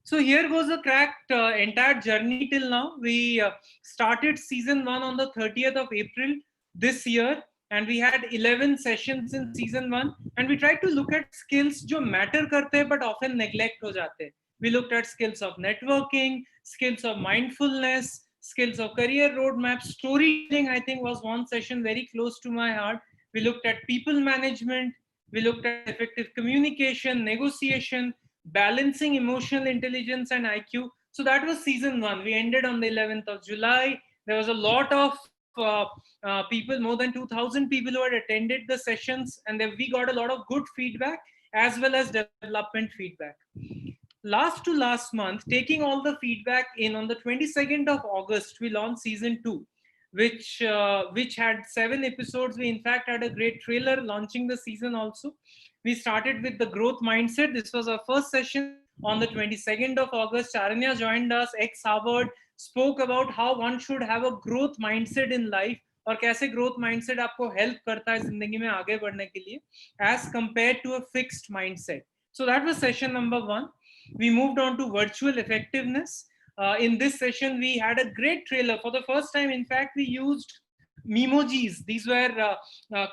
So here goes the cracked entire journey till now. We started season 1 on the 30th of April this year, and we had 11 sessions in season 1, and we tried to look at skills जो matter करते हैं but often neglect हो जाते हैं. We looked at skills of networking, skills of mindfulness, skills of career roadmap, storytelling. I think was one session very close to my heart. We looked at people management, we looked at effective communication, negotiation, balancing emotional intelligence and IQ. So that was season 1. We ended on the 11th of July. There was a lot of people, more than 2,000 people who had attended the sessions, and then we got a lot of good feedback as well as development feedback. Last to last month, taking all the feedback in, on the 22nd of August, we launched season 2, which had 7 episodes. We in fact had a great trailer launching the season also. We started with the growth mindset. This was our first session on the 22nd of August. Charanya joined us, ex-Harvard, spoke about how one should have a growth mindset in life और कैसे growth mindset आपको help करता है जिंदगी में आगे बढ़ने के लिए as compared to a fixed mindset. So that was session number 1. We moved on to virtual effectiveness. In this session, we had a great trailer. For the first time, in fact, we used memojis. These were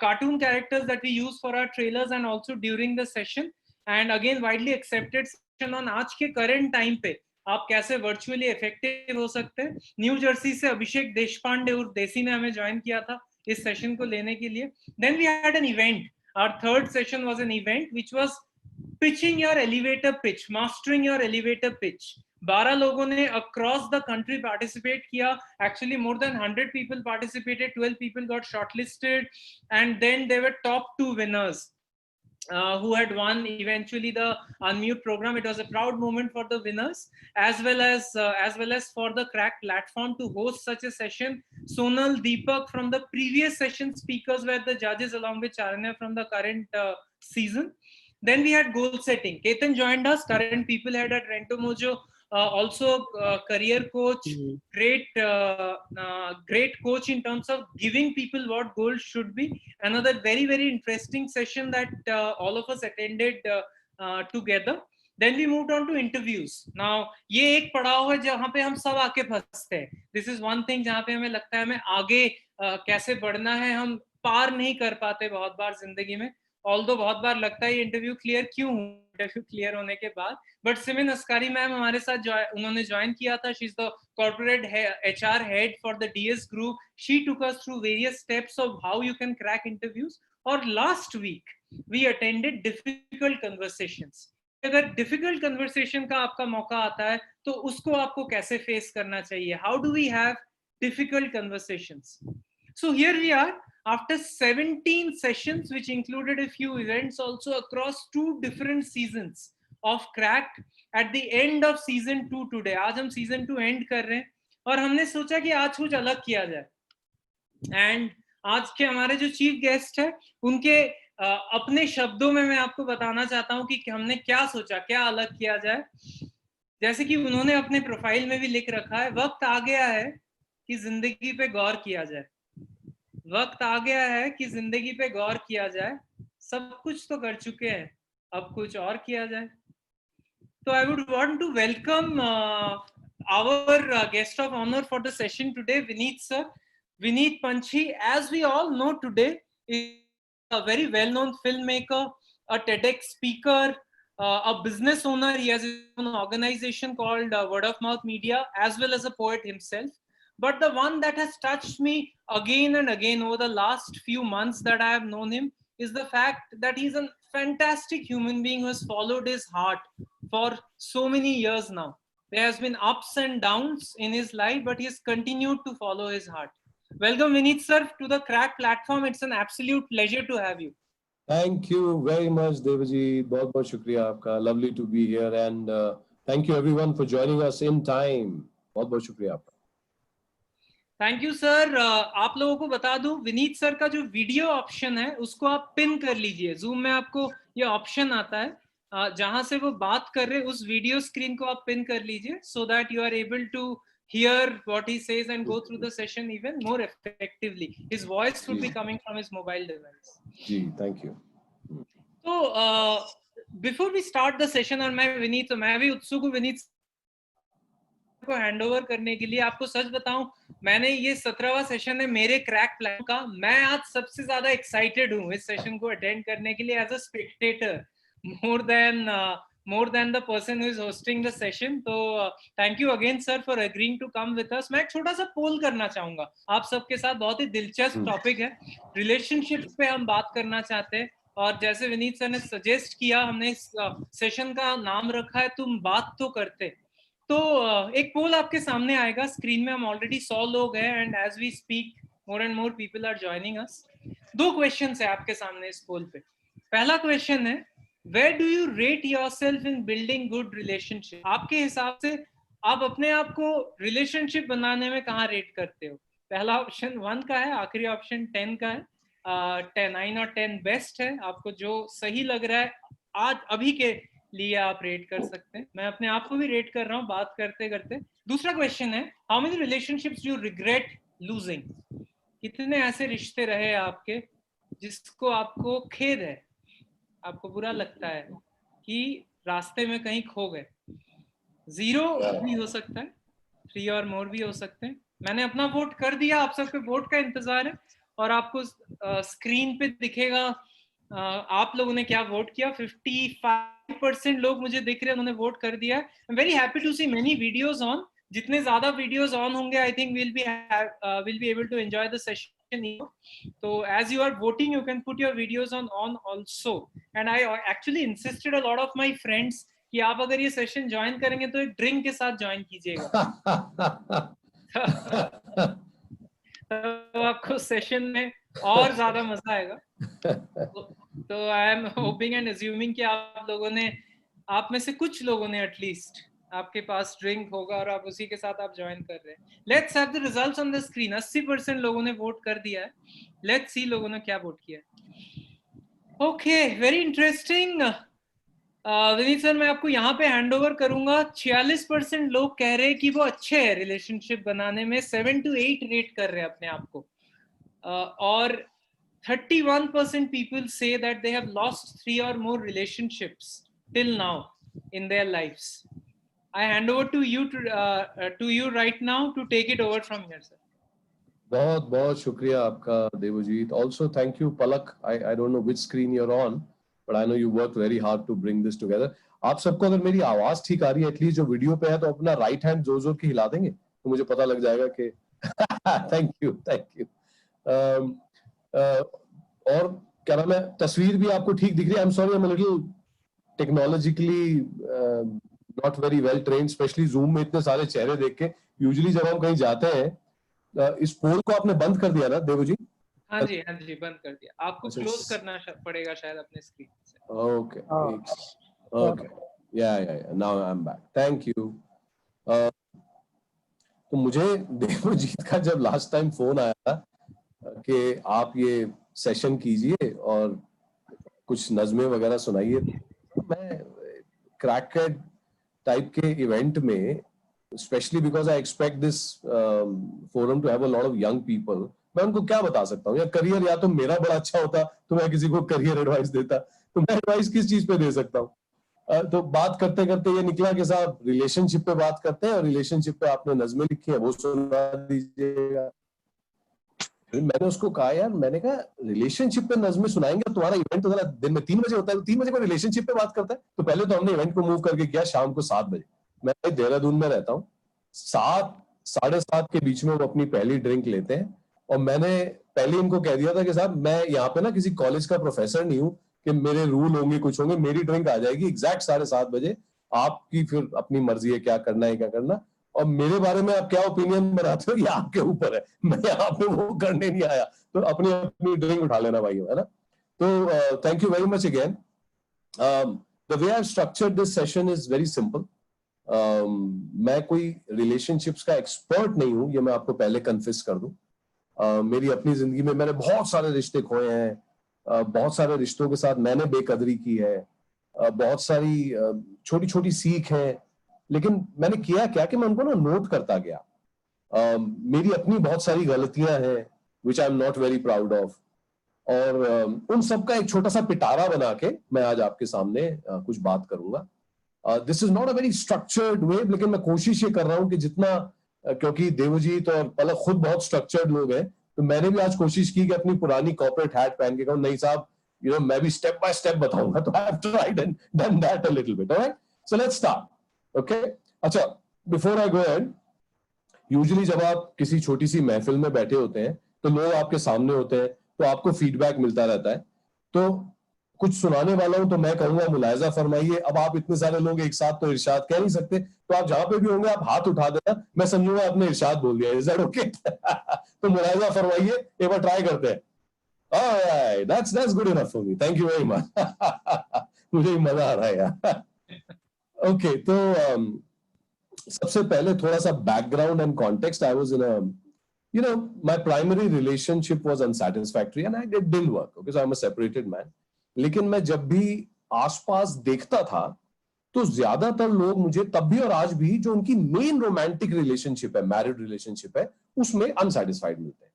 cartoon characters that we use for our trailers and also during the session. And again, widely accepted session on आज के current time पे आप कैसे virtually effective हो सकते हैं. New Jersey से अभिषेक देशपांडे और देसी ने हमें ज्वाइन किया था इस सेशन को लेने के लिए. Then we had an event. Our third session was an event which was pitching your elevator pitch, mastering your elevator pitch. 12 लोगों ने across the country participate किया. Actually more than 100 people participated, 12 people got shortlisted, and then there were top 2 winners who had won eventually the Unmute program. It was a proud moment for the winners as well as for the Crack platform to host such a session. Sonal, Deepak from the previous session speakers were the judges along with Charanya from the current season. Then we had goal setting. Ketan joined us, current people head at Rento Mojo, also career coach, great coach in terms of giving people what goals should be. Another very, very interesting session that all of us attended together. Then we moved on to interviews. Now, ये एक पड़ाव है जहाँ पे हम सब आके फंसते हैं. This is one thing जहाँ पे हमें लगता है हमें आगे कैसे बढ़ना है, हम पार नहीं कर पाते बहुत बार जिंदगी में. ऑल्दो बहुत बार लगता है ये इंटरव्यू क्लियर क्यों हूँ इंटरव्यू क्लियर होने के बाद. बट सिमिन अस्कारी मैम हमारे साथ उन्होंने ज्वाइन किया था. She is the corporate HR head for the DS group. She took us through various steps of how you can crack interviews. और last week we attended difficult conversations. अगर difficult conversation का आपका मौका आता है तो उसको आपको कैसे फेस करना चाहिए. How do we have difficult conversations. So here we are after 17 sessions, which included a few events also across 2 different seasons of Cracked. At the end of season 2 today, आज हम season 2 end कर रहे हैं और हमने सोचा कि आज कुछ अलग किया जाए. And आज के हमारे जो चीफ गेस्ट है उनके अपने शब्दों में मैं आपको बताना चाहता हूं कि हमने क्या सोचा, क्या अलग किया जाए. जैसे कि उन्होंने अपने प्रोफाइल में भी लिख रखा है, वक्त आ गया है कि जिंदगी पे गौर किया जाए. वक्त आ गया है कि जिंदगी पे गौर किया जाए. सब कुछ तो कर चुके हैं, अब कुछ और किया जाए. तो I would want to welcome our guest of honor for the session today, Vineet sir. Vineet Panchi, as we all know today, is a very well-known filmmaker, a TEDx speaker, a business owner. He has his own organization called Word of Mouth Media, as well as a poet himself. But the one that has touched me again and again over the last few months that I have known him is the fact that he's a fantastic human being who has followed his heart for so many years now. There has been ups and downs in his life, but he has continued to follow his heart. Welcome, Vineet sir, to the Crack platform. It's an absolute pleasure to have you. Thank you very much, Devaji. बहुत शुक्रिया आपका. Lovely to be here, and thank you everyone for joining us in time. बहुत शुक्रिया आपका. Thank you sir. आप लोगों को बता दूं, विनीत सर का जो वीडियो ऑप्शन है उसको आप पिन कर लीजिए. जूम में आपको ये ऑप्शन आता है, जहां से वो बात कर रहे उस वीडियो स्क्रीन को आप पिन कर लीजिए, so that you are able to hear what he says and go through the session even more effectively. His voice would be coming from his mobile device. जी, thank you. So before we start the session, और मैं विनीत भी उत्सुक हूँ विनीत को hand over करने के लिए। आपको सच बताऊं, मैंने ये 17वां सेशन है मेरे क्रैक प्लान का। मैं आज सबसे ज्यादा एक्साइटेड हूँ इस सेशन को अटेंड करने के लिए as a spectator, more than the person who is hosting the session. तो thank you again sir for agreeing to come with us. मैं एक छोटा सा पोल करना चाहूंगा आप सबके साथ। बहुत ही दिलचस्प टॉपिक है, रिलेशनशिप्स पे हम बात करना चाहते हैं। और जैसे विनीत सर ने सजेस्ट किया, हमने इस सेशन का नाम रखा है तुम बात तो करते। तो एक पोल आपके सामने आएगा स्क्रीन में। हम ऑलरेडी 100 लोग हैं and as we speak more and more people are joining us. 2 questions है आपके सामने इस पोल पे। पहला क्वेश्चन है, Where do you rate yourself in building good relationship? आपके हिसाब से आप अपने आप को रिलेशनशिप बनाने में कहाँ रेट करते हो? पहला ऑप्शन 1 का है, आखिरी ऑप्शन 10 का है। 9 और 10 बेस्ट है, आपको जो सही लग रहा है आज अभी के लिए आप रेट कर सकते हैं। मैं अपने आप को भी रेट कर रहा हूँ बात करते करते। दूसरा क्वेश्चन है, how many relationships you regret losing? कितने ऐसे रिश्ते रहे आपके जिसको आपको खेद है, आपको बुरा लगता है कि रास्ते में कहीं खो गए? 0 भी हो सकता है, 3 और मोर भी हो सकते हैं। मैंने अपना वोट कर दिया, आप सबके वोट का इंतजार है और आपको स्क्रीन पे दिखेगा आप लोगों ने क्या वोट किया। 55% लोग मुझे दिख रहे हैं, उन्होंने वोट कर दिया। I am very happy to see many videos on. जितने ज्यादा वीडियोस ऑन होंगे, I think will be able to enjoy the session. So as you are voting, you can put your videos on also. And I actually insisted a lot of my friends कि आप अगर ये session join करेंगे तो एक drink के साथ join कीजिएगा। तो आपको सेशन में और ज्यादा मजा आएगा। तो I am hoping and assuming कि आप लोगों ने, आप में से कुछ लोगों ने एटलीस्ट, आपके पास ड्रिंक होगा और आप उसी के साथ आप ज्वाइन कर रहे हैं। Let's have the results on the screen. 80% लोगों ने वोट कर दिया है। लेट्स सी लोगों ने क्या वोट किया। Okay, very interesting. Vineet sir, मैं आपको यहाँ पे हैंड ओवर करूंगा। 46% लोग कह रहे हैं कि वो अच्छे हैं रिलेशनशिप बनाने में, 7 to 8 रेट कर रहे हैं अपने आप को। और 31% people say that they have lost 3 or more relationships till now in their lives. I hand over to you right now to take it over from here, sir. बहुत बहुत शुक्रिया आपका Devjit. Also thank you Palak. I don't know which screen you're on, but I know you worked very hard to bring this together. आप सबको अगर मेरी आवाज ठीक आ रही है, एटलीस्ट जो वीडियो पे है, तो अपना राइट हैंड जोर जोर के हिला देंगे तो मुझे पता लग जाएगा कि थैंक यू. और क्या नाम है, तस्वीर भी आपको ठीक दिख रही है? I am sorry, I am a little technologically not very well trained, especially Zoom में इतने सारे चेहरे देख के. यूजुअली जब हम कहीं जाते हैं, इस पोल को आपने बंद कर दिया ना देवजी? हाँ जी बंद कर दिया। आपको क्लोज करना पड़ेगा शायद अपने स्क्रीन से। ओके, या now I am back, thank you. तो मुझे देवजीत का जब लास्ट टाइम फोन आया था कि आप ये सेशन कीजिए और कुछ नज़में वगैरह सुनाइए, तो मैं क्रैकेड टाइप के इवेंट में, especially because I expect this forum to have a lot of young people, मैं उनको क्या बता सकता हूँ? या करियर, या तो मेरा बड़ा अच्छा होता तो मैं किसी को करियर एडवाइस देता, तो मैं एडवाइस किस चीज पे दे सकता हूँ? तो बात करते करते ये निकला कि साहब रिलेशनशिप पे बात करते हैं, और रिलेशनशिप पे आपने नज़में लिखी है, वो सुना दीजिएगा. मैंने उसको कहा, यार मैंने कहा रिलेशनशिप पे नज़में सुनाएंगे, तुम्हारा इवेंट तो दिन में 3 बजे होता है, 3 बजे को रिलेशनशिप पे बात करता है. तो पहले तो हमने इवेंट को मूव करके किया शाम को 7 बजे. मैं देहरादून में रहता हूँ, 7 साढ़े 7 के बीच में वो अपनी पहली ड्रिंक लेते हैं. और मैंने पहले इनको कह दिया था कि साहब मैं यहाँ पे ना किसी कॉलेज का प्रोफेसर नहीं हूँ कि मेरे रूल होंगे कुछ होंगे, मेरी ड्रिंक आ जाएगी एग्जैक्ट 7:30 बजे, आपकी फिर अपनी मर्जी है क्या करना है क्या करना, और मेरे बारे में आप क्या ओपिनियन बनाते हो ये आपके ऊपर है, मैं यहाँ पे वो करने नहीं आया. तो अपनी अपनी ड्रिंक उठा लेना भाई, है ना. तो thank you very much again. The way I structured this session is very simple. मैं कोई रिलेशनशिप्स का एक्सपर्ट नहीं हूं, ये मैं आपको पहले कन्फेस कर दूं. मेरी अपनी जिंदगी में मैंने बहुत सारे रिश्ते खोए हैं, बहुत सारे रिश्तों के साथ मैंने बेकदरी की है, बहुत सारी छोटी छोटी सीख है, लेकिन मैंने किया क्या कि मैं उनको ना नोट करता गया. मेरी अपनी बहुत सारी गलतियां हैं which I am not very proud of, और उन सब का एक छोटा सा पिटारा बना के मैं आज आपके सामने कुछ बात करूंगा. This is not a very structured way, लेकिन मैं कोशिश ये कर रहा हूँ कि जितना क्योंकि देवजीत और पलक खुद बहुत स्ट्रक्चर्ड लोग हैं, तो मैंने भी आज कोशिश की कि अपनी पुरानी कॉर्पोरेट हैट पहन के कहूँ नहीं साहब, you know, मैं भी स्टेप बाय स्टेप बताऊंगा, तो I have tried and done that a little bit. Alright, so let's start. Okay, अच्छा, before I go ahead, usually जब आप किसी छोटी सी महफिल में बैठे होते हैं तो लोग आपके सामने होते हैं, तो आपको फीडबैक मिलता रहता है. तो कुछ सुनाने वाला हूं तो मैं कहूंगा मुलायजा फरमाइए. अब आप इतने सारे लोग एक साथ तो इरशाद कह नहीं सकते, तो आप जहां पे भी होंगे आप हाथ उठा देना, मैं समझूंगा आपने इरशाद बोल दिया. Is that okay? तो मुलायजा फरमाइए, एक बार ट्राई करते हैं. Alright, that's good enough for me. Thank you very much. मुझे ही मजा आ रहा है यार. Okay, तो सबसे पहले थोड़ा सा background and context. I was in a, you know, my primary relationship was unsatisfactory and it didn't work. Okay, so I'm a separated man. लेकिन मैं जब भी आसपास देखता था तो ज्यादातर लोग मुझे तब भी और आज भी जो उनकी मेन रोमांटिक रिलेशनशिप है, मैरिड रिलेशनशिप है, उसमें अनसेटिस्फाइड मिलते हैं.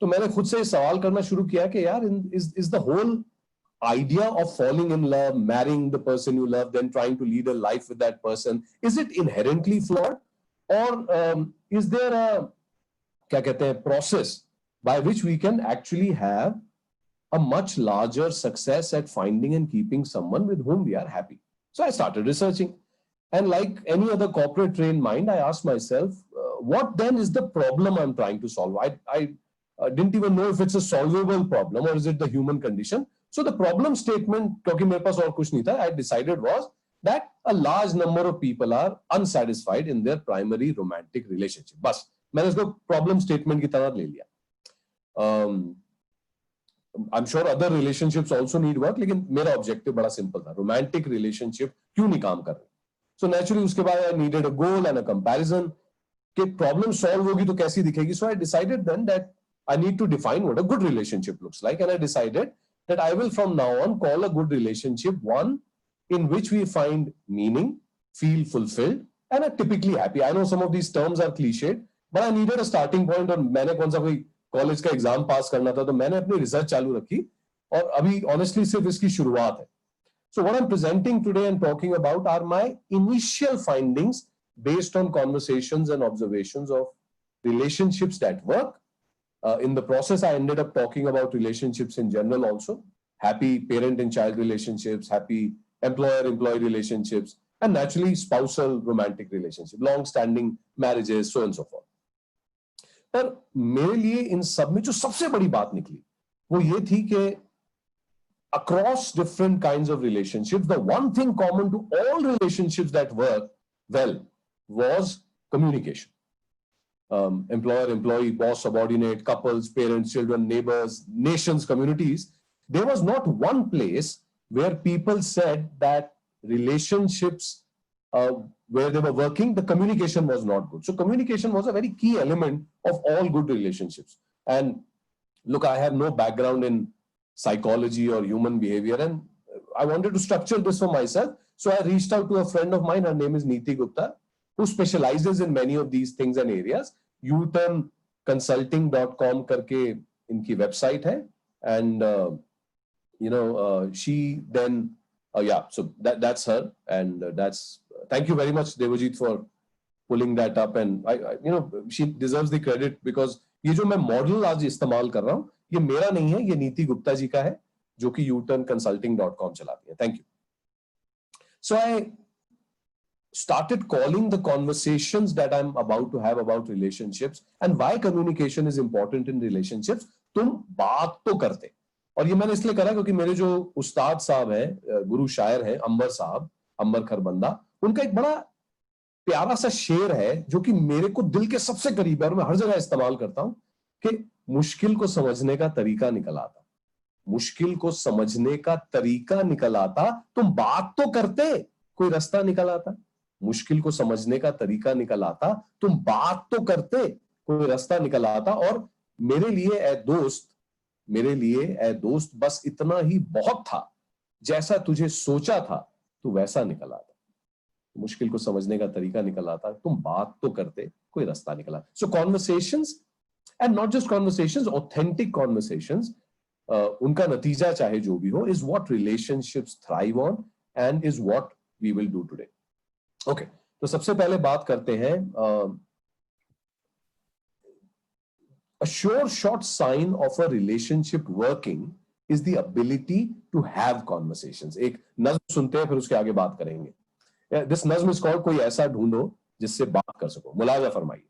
तो मैंने खुद से सवाल करना शुरू किया कि यार is the whole idea of falling in love, marrying the person you love, then trying to lead a life with that person, is it inherently flawed, or is there a क्या कहते हैं process by which we can actually have a much larger success at finding and keeping someone with whom we are happy? So I started researching, and like any other corporate trained mind, I asked myself, what then is the problem I'm trying to solve? I didn't even know if it's a solvable problem or is it the human condition. So the problem statement, क्योंकि मेरे पास और कुछ नहीं था, I decided was that a large number of people are unsatisfied in their primary romantic relationship. बस मैंने इसको problem statement की तरह ले लिया. I'm sure other relationships also need work, लेकिन मेरा objective बड़ा simple था. Romantic relationship क्यों नहीं काम कर रहे? So naturally उसके बाद I needed a goal and a comparison कि problem solve होगी तो कैसी दिखेगी. So I decided then that I need to define what a good relationship looks like, and I decided that I will from now on call a good relationship one in which we find meaning, feel fulfilled, and are typically happy. I know some of these terms are cliched, but I needed a starting point. और मैंने कौन सा कोई college का exam पास करना था, तो मैंने अपनी रिसर्च चालू रखी और अभी ऑनेस्टली सिर्फ इसकी शुरुआत है. So what I'm presenting today and talking about are my initial findings based on conversations and observations of relationships that work. In the process, I ended up talking about relationships in general also, happy parent and child relationships, happy employer-employee relationships, and naturally spousal romantic relationship, long-standing marriages, so on and so forth. पर मेरे लिए इन सब में जो सबसे बड़ी बात निकली वो ये थी कि across different kinds of relationships, the one thing common to all relationships that work well was communication. Employer, employee, boss, subordinate, couples, parents, children, neighbors, nations, communities. There was not one place where people said that relationships where they were working, the communication was not good. So communication was a very key element of all good relationships. And look, I have no background in psychology or human behavior, and I wanted to structure this for myself. So I reached out to a friend of mine. Her name is Neeti Gupta, who specializes in many of these things and areas. uturnconsulting.com करके इनकी website है, and she then so that's her, and that's thank you very much Devajit for pulling that up, and I she deserves the credit because ये जो मैं model आज इस्तेमाल कर रहा हूँ ये मेरा नहीं है, ये नीति गुप्ता जी का है जो कि uturnconsulting.com चलाती है. Thank you. So I started calling the conversations that I'm about to have about relationships and why communication is important in relationships. तुम बात तो करते, और ये मैंने इसलिए करा क्योंकि मेरे जो उस्ताद साहब हैं, गुरु शायर हैं, अंबर साहब, अंबर खरबंदा, उनका एक बड़ा प्यारा सा शेर है जो कि मेरे को दिल के सबसे करीब है और मैं हर जगह इस्तेमाल करता हूं कि मुश्किल को समझने का तरीका निकल आता, मुश्किल को समझने का तरीका निकल आता, तुम बात तो करते, कोई रास्ता निकल आता. मुश्किल को समझने का तरीका निकल आता, तुम बात तो करते, कोई रास्ता निकल आता. और मेरे लिए ए दोस्त बस इतना ही बहुत था, जैसा तुझे सोचा था तू वैसा निकल आता. मुश्किल को समझने का तरीका निकल आता, तुम बात तो करते, कोई रास्ता निकल आता. So conversations, and not just conversations, authentic conversations, उनका नतीजा चाहे जो भी हो, is what relationships thrive on and is what we will do today. Okay, तो सबसे पहले बात करते हैं a sure short sign of a relationship working is the ability to have conversations. एक नज्म सुनते हैं, फिर उसके आगे बात करेंगे. This नज्म is called कोई ऐसा ढूंढो जिससे बात कर सको. मुलाजा फरमाइए.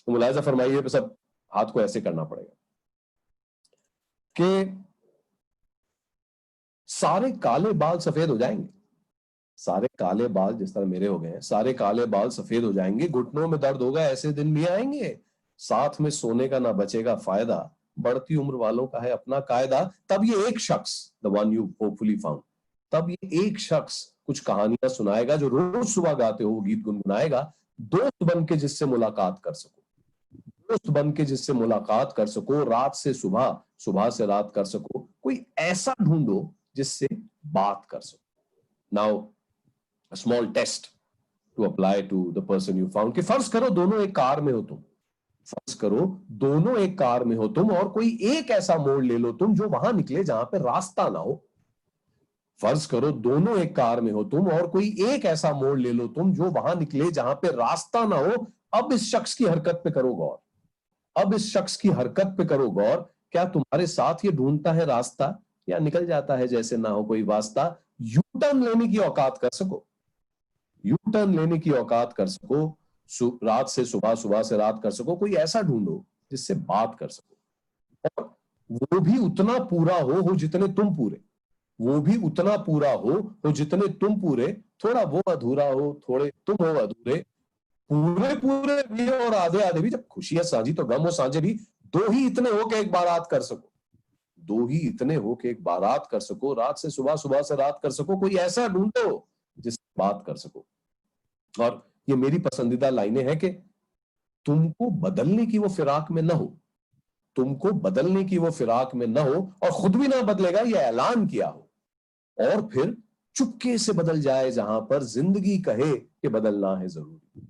तो मुलाजा फरमाइए पे सब हाथ को ऐसे करना पड़ेगा कि सारे काले बाल सफेद हो जाएंगे. सारे काले बाल जिस तरह मेरे हो गए हैं, सारे काले बाल सफेद हो जाएंगे. घुटनों में दर्द होगा, ऐसे दिन भी आएंगे. साथ में सोने का ना बचेगा फायदा, बढ़ती उम्र वालों का है अपना कायदा. तब ये एक शख्स, the one you hopefully found, तब ये एक शख्स कुछ कहानियां सुनाएगा जो रोज सुबह गाते हो गीत गुनगुनाएगा. दोस्त बन के जिससे मुलाकात कर सको, दोस्त बन के जिससे मुलाकात कर सको, रात से सुबह, सुबह से रात कर सको. कोई ऐसा ढूंढो जिससे बात कर सको. Now a small test to apply to the person you found कि फर्ज करो दोनों एक कार में हो तुम, फर्ज करो दोनों एक कार में हो तुम और कोई एक ऐसा मोड़ ले लो तुम जो वहां निकले जहां पे रास्ता ना हो. फर्ज करो दोनों एक कार में हो तुम और कोई एक ऐसा मोड़ ले लो तुम जो वहां निकले जहां पे रास्ता ना हो. अब इस शख्स की हरकत पे करो गौर, अब इस शख्स की हरकत पे करो गौर. क्या तुम्हारे साथ ये ढूंढता है रास्ता या निकल जाता है जैसे ना हो कोई वास्ता. यू टर्न लेने की औकात कर सको, यू टर्न लेने की औकात कर सको. रात से सुबह, सुबह से रात कर सको. कोई ऐसा ढूंढो जिससे बात कर सको, और वो भी उतना पूरा हो जितने तुम पूरे, वो भी उतना पूरा हो जितने तुम पूरे. थोड़ा वो अधूरा हो, थोड़े तुम हो अधूरे. पूरे पूरे भी और आधे आधे भी. जब खुशियां साझी तो गम हो साझे भी. दो ही इतने हो के एक बारात कर सको, दो ही इतने हो के एक बारात कर सको. रात से सुबह, सुबह से रात कर सको. कोई ऐसा ढूंढो जिससे बात कर सको. और ये मेरी पसंदीदा लाइनें हैं कि तुमको बदलने की वो फिराक में न हो, तुमको बदलने की वो फिराक में न हो, और खुद भी ना बदलेगा ये ऐलान किया हो, और फिर चुपके से बदल जाए जहां पर जिंदगी कहे कि बदलना है जरूरी,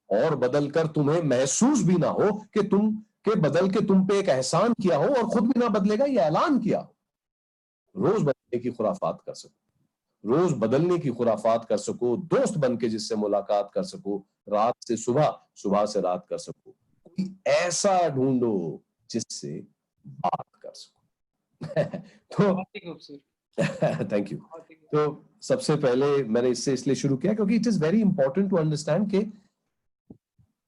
और बदलकर तुम्हें महसूस भी ना हो कि तुम के बदल के तुम पे एक एहसान किया हो, और खुद भी ना बदलेगा ये ऐलान किया हो. रोज बदलने की खुराफात कर सको, रोज बदलने की खुराफात कर सको. दोस्त बन के जिससे मुलाकात कर सको. रात से सुबह, सुबह से रात कर सको. कोई ऐसा ढूंढो जिससे बात कर सको. तो थैंक यू. तो सबसे पहले मैंने इससे इसलिए शुरू किया क्योंकि it is very important to understand कि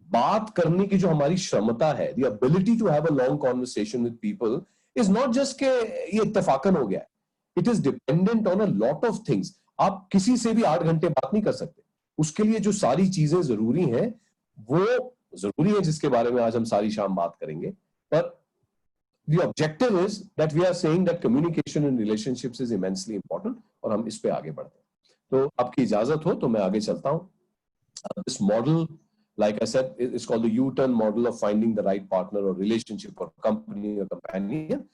बात करने की जो हमारी क्षमता है, the ability to have a long conversation with people, is not just के ये इत्तेफाकन हो गया है. It is dependent on a lot of things. आप किसी से भी 8 घंटे बात नहीं कर सकते. उसके लिए जो सारी चीजें जरूरी हैं वो जरूरी है, जिसके बारे में आज हम सारी शाम बात करेंगे. पर the objective is that we are saying that communication in relationships is immensely important, और हम इस पे आगे बढ़ते हैं. तो आपकी इजाजत हो तो मैं आगे चलता हूं. This model, like I said, is called the U-turn model of finding the right partner or relationship or company or companion.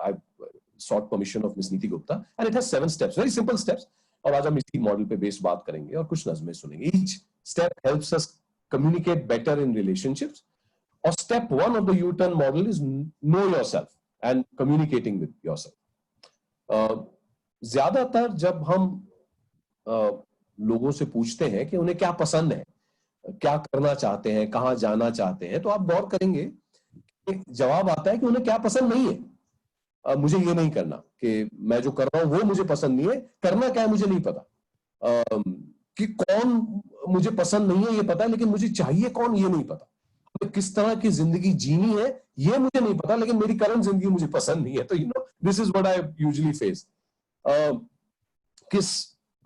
I've sought permission of Miss Neeti Gupta, and it has 7 steps, very simple steps. और आज हम इसी model पे based बात करेंगे और कुछ नज़में सुनेंगे. Each step helps us communicate better in relationships. Or step 1 of the U-turn model is know yourself and communicating with yourself. ज्यादातर जब हम लोगों से पूछते हैं कि उन्हें क्या पसंद है, क्या करना चाहते हैं, कहां जाना चाहते हैं, तो आप गौर करेंगे कि जवाब आता है कि उन्हें क्या पसंद नहीं है. मुझे ये नहीं करना, कि मैं जो कर रहा हूं वो मुझे पसंद नहीं है. करना क्या है मुझे नहीं पता. कि कौन मुझे पसंद नहीं है ये पता है, लेकिन मुझे चाहिए कौन ये नहीं पता. किस तरह की जिंदगी जीनी है ये मुझे नहीं पता, लेकिन मेरी करंट जिंदगी मुझे पसंद नहीं है. तो this is what I usually face. किस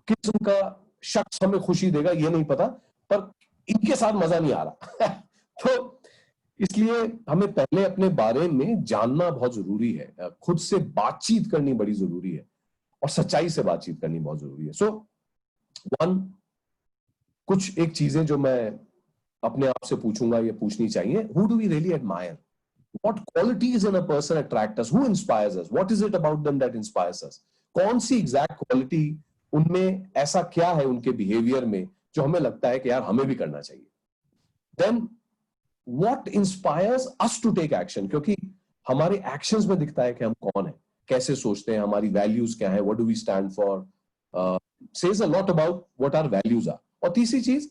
किस्म का शख्स हमें खुशी देगा ये नहीं पता, पर इनके साथ मजा नहीं आ रहा. तो इसलिए हमें पहले अपने बारे में जानना बहुत जरूरी है. खुद से बातचीत करनी बड़ी जरूरी है, और सच्चाई से बातचीत करनी बहुत जरूरी है. सो कुछ एक चीजें जो मैं अपने आप से पूछूंगा, ये पूछनी चाहिए. Who do we really admire? What qualities in a person attract us? Who inspires us? What is it about them that inspires us? कौन सी एग्जैक्ट क्वालिटी उनमें ऐसा क्या है उनके बिहेवियर में जो हमें लगता है कि यार हमें भी करना चाहिए. Then what inspires us to take action? क्योंकि हमारे एक्शंस में दिखता है कि हम कौन हैं, कैसे सोचते हैं, हमारी वैल्यूज क्या है, what do we stand for, says a lot about what our values are. और तीसरी चीज,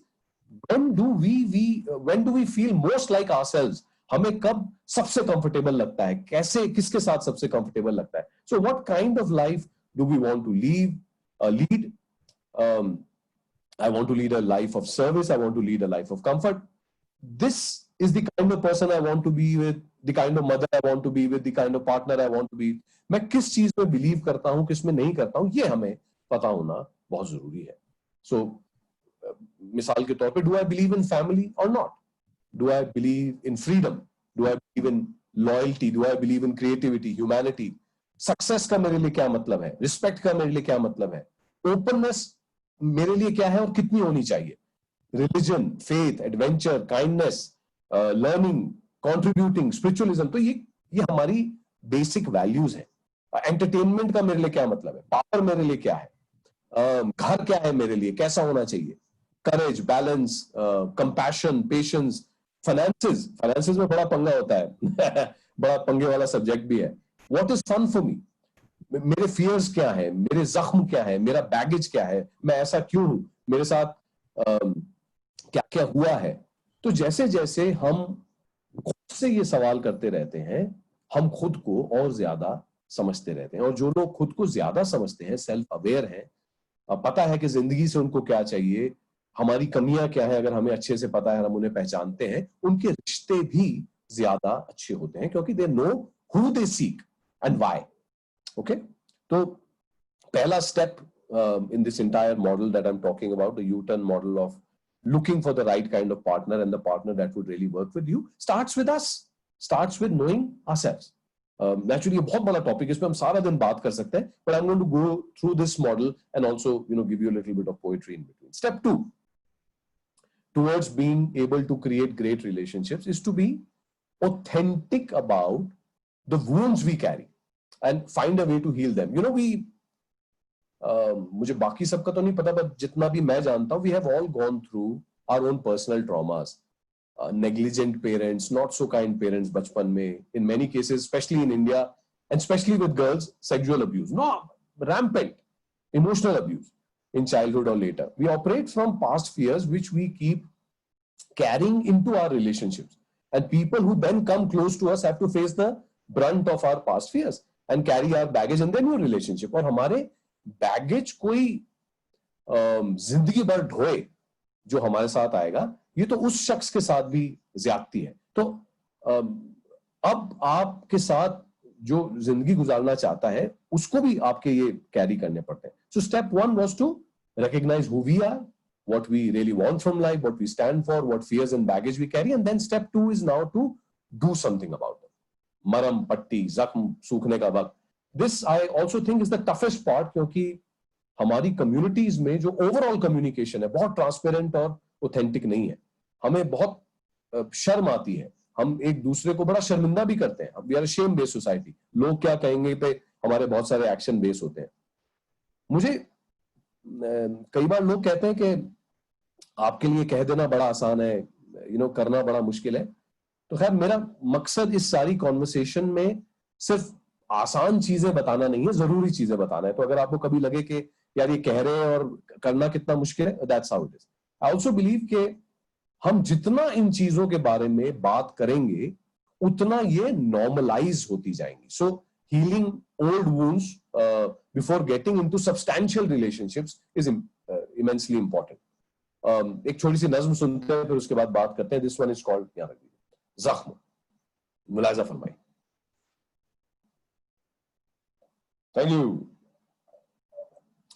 when do we feel most like ourselves? हमें कब सबसे कंफर्टेबल लगता है, कैसे, किसके साथ सबसे कंफर्टेबल लगता है? So what kind of life do we want to lead? I want to lead a life of service. I want to lead a life of comfort. This is the kind of person I want to be with, the kind of mother I want to be with, the kind of partner I want to be. मैं किस चीज में believe करता हूं, किस में नहीं करता हूं, ये हमें पता होना बहुत जरूरी है. So मिसाल के तौर पे, do I believe in family or not? Do I believe in freedom? Do I believe in loyalty? Do I believe in creativity, humanity? Success का मेरे लिए क्या मतलब है? Respect का मेरे लिए क्या मतलब है? Openness मेरे लिए क्या है और कितनी होनी चाहिए? Religion, faith, adventure, kindness, learning, contributing, spiritualism. तो ये हमारी बेसिक वैल्यूज है. एंटरटेनमेंट का मेरे लिए क्या मतलब है? पावर मेरे लिए क्या है? घर क्या है मेरे लिए, कैसा होना चाहिए? करेज, बैलेंस, कंपैशन, पेशेंस, फाइनेंसेस में बड़ा पंगा होता है. बड़ा पंगे वाला सब्जेक्ट भी है. What is fun for me? मेरे फियर्स क्या है, मेरे जख्म क्या है, मेरा बैगेज क्या है, मैं ऐसा क्यों हूं, मेरे साथ क्या क्या हुआ है. तो जैसे जैसे हम खुद से ये सवाल करते रहते हैं, हम खुद को और ज्यादा समझते रहते हैं. और जो लोग खुद को ज्यादा समझते हैं, सेल्फ अवेयर हैं, पता है कि जिंदगी से उनको क्या चाहिए, हमारी कमियां क्या है, अगर हमें अच्छे से पता है, हम उन्हें पहचानते हैं, उनके रिश्ते भी ज्यादा अच्छे होते हैं, क्योंकि they know who they seek and why. Okay, तो पहला step in this entire model that I'm talking about, the U-turn model of looking for the right kind of partner and the partner that would really work with you, starts with us, starts with knowing ourselves. Naturally, ये बहुत बड़ा topic, इस पे हम सारा दिन बात कर सकते हैं, but I'm going to go through this model and also, give you a little bit of poetry in between. Step 2 towards being able to create great relationships is to be authentic about the wounds we carry and find a way to heal them. मुझे बाकी सबका तो नहीं पता, but जितना भी मैं जानता हूं, we have all gone through our own personal traumas. Negligent parents, not so kind parents बचपन में, in many cases, especially in India, and especially with girls, sexual abuse, rampant emotional abuse in childhood or later. We operate from past fears which we keep carrying into our relationships, and people who then come close to us have to face the brunt of our past fears and carry our baggage in their new relationship. और हमारे baggage कोई जिंदगी भर ढोए जो हमारे साथ आएगा, ये तो उस शख्स के साथ भी ज्यादती है. तो अब आपके साथ जो जिंदगी गुजारना चाहता है, उसको भी आपके ये कैरी करने पड़ते हैं. So step 1 was to recognize who we are, what we really want from life, what we stand for, what fears and baggage we carry, and then step 2 is now to do something about it. मरम पट्टी, जख्म सूखने का वक्त. This I also think is the toughest part, क्योंकि हमारी communities में जो ओवरऑल कम्युनिकेशन है, बहुत ट्रांसपेरेंट और ऑथेंटिक नहीं है. हमें बहुत शर्म आती है, हम एक दूसरे को बड़ा शर्मिंदा भी करते हैं. We are a shame based society. लोग क्या कहेंगे पे हमारे बहुत सारे एक्शन बेस होते हैं. मुझे कई बार लोग कहते हैं कि आपके लिए कह देना बड़ा आसान है, करना बड़ा मुश्किल है. तो खैर, मेरा मकसद इस सारी कॉन्वर्सेशन में सिर्फ आसान चीजें बताना नहीं है, जरूरी चीजें बताना है. तो अगर आपको कभी लगे कि यार ये कह रहे हैं और करना कितना मुश्किल है, that's how it is. I also believe कि हम जितना इन चीजों के बारे में बात करेंगे, उतना ये नॉर्मलाइज होती जाएंगी. सो healing old wounds before getting into substantial relationships is immensely important. एक छोटी सी नज्म सुनते हैं, फिर उसके बाद बात करते हैं. दिस वन इज कॉल्ड जख्म. मुलाजा फरमाई. Thank you.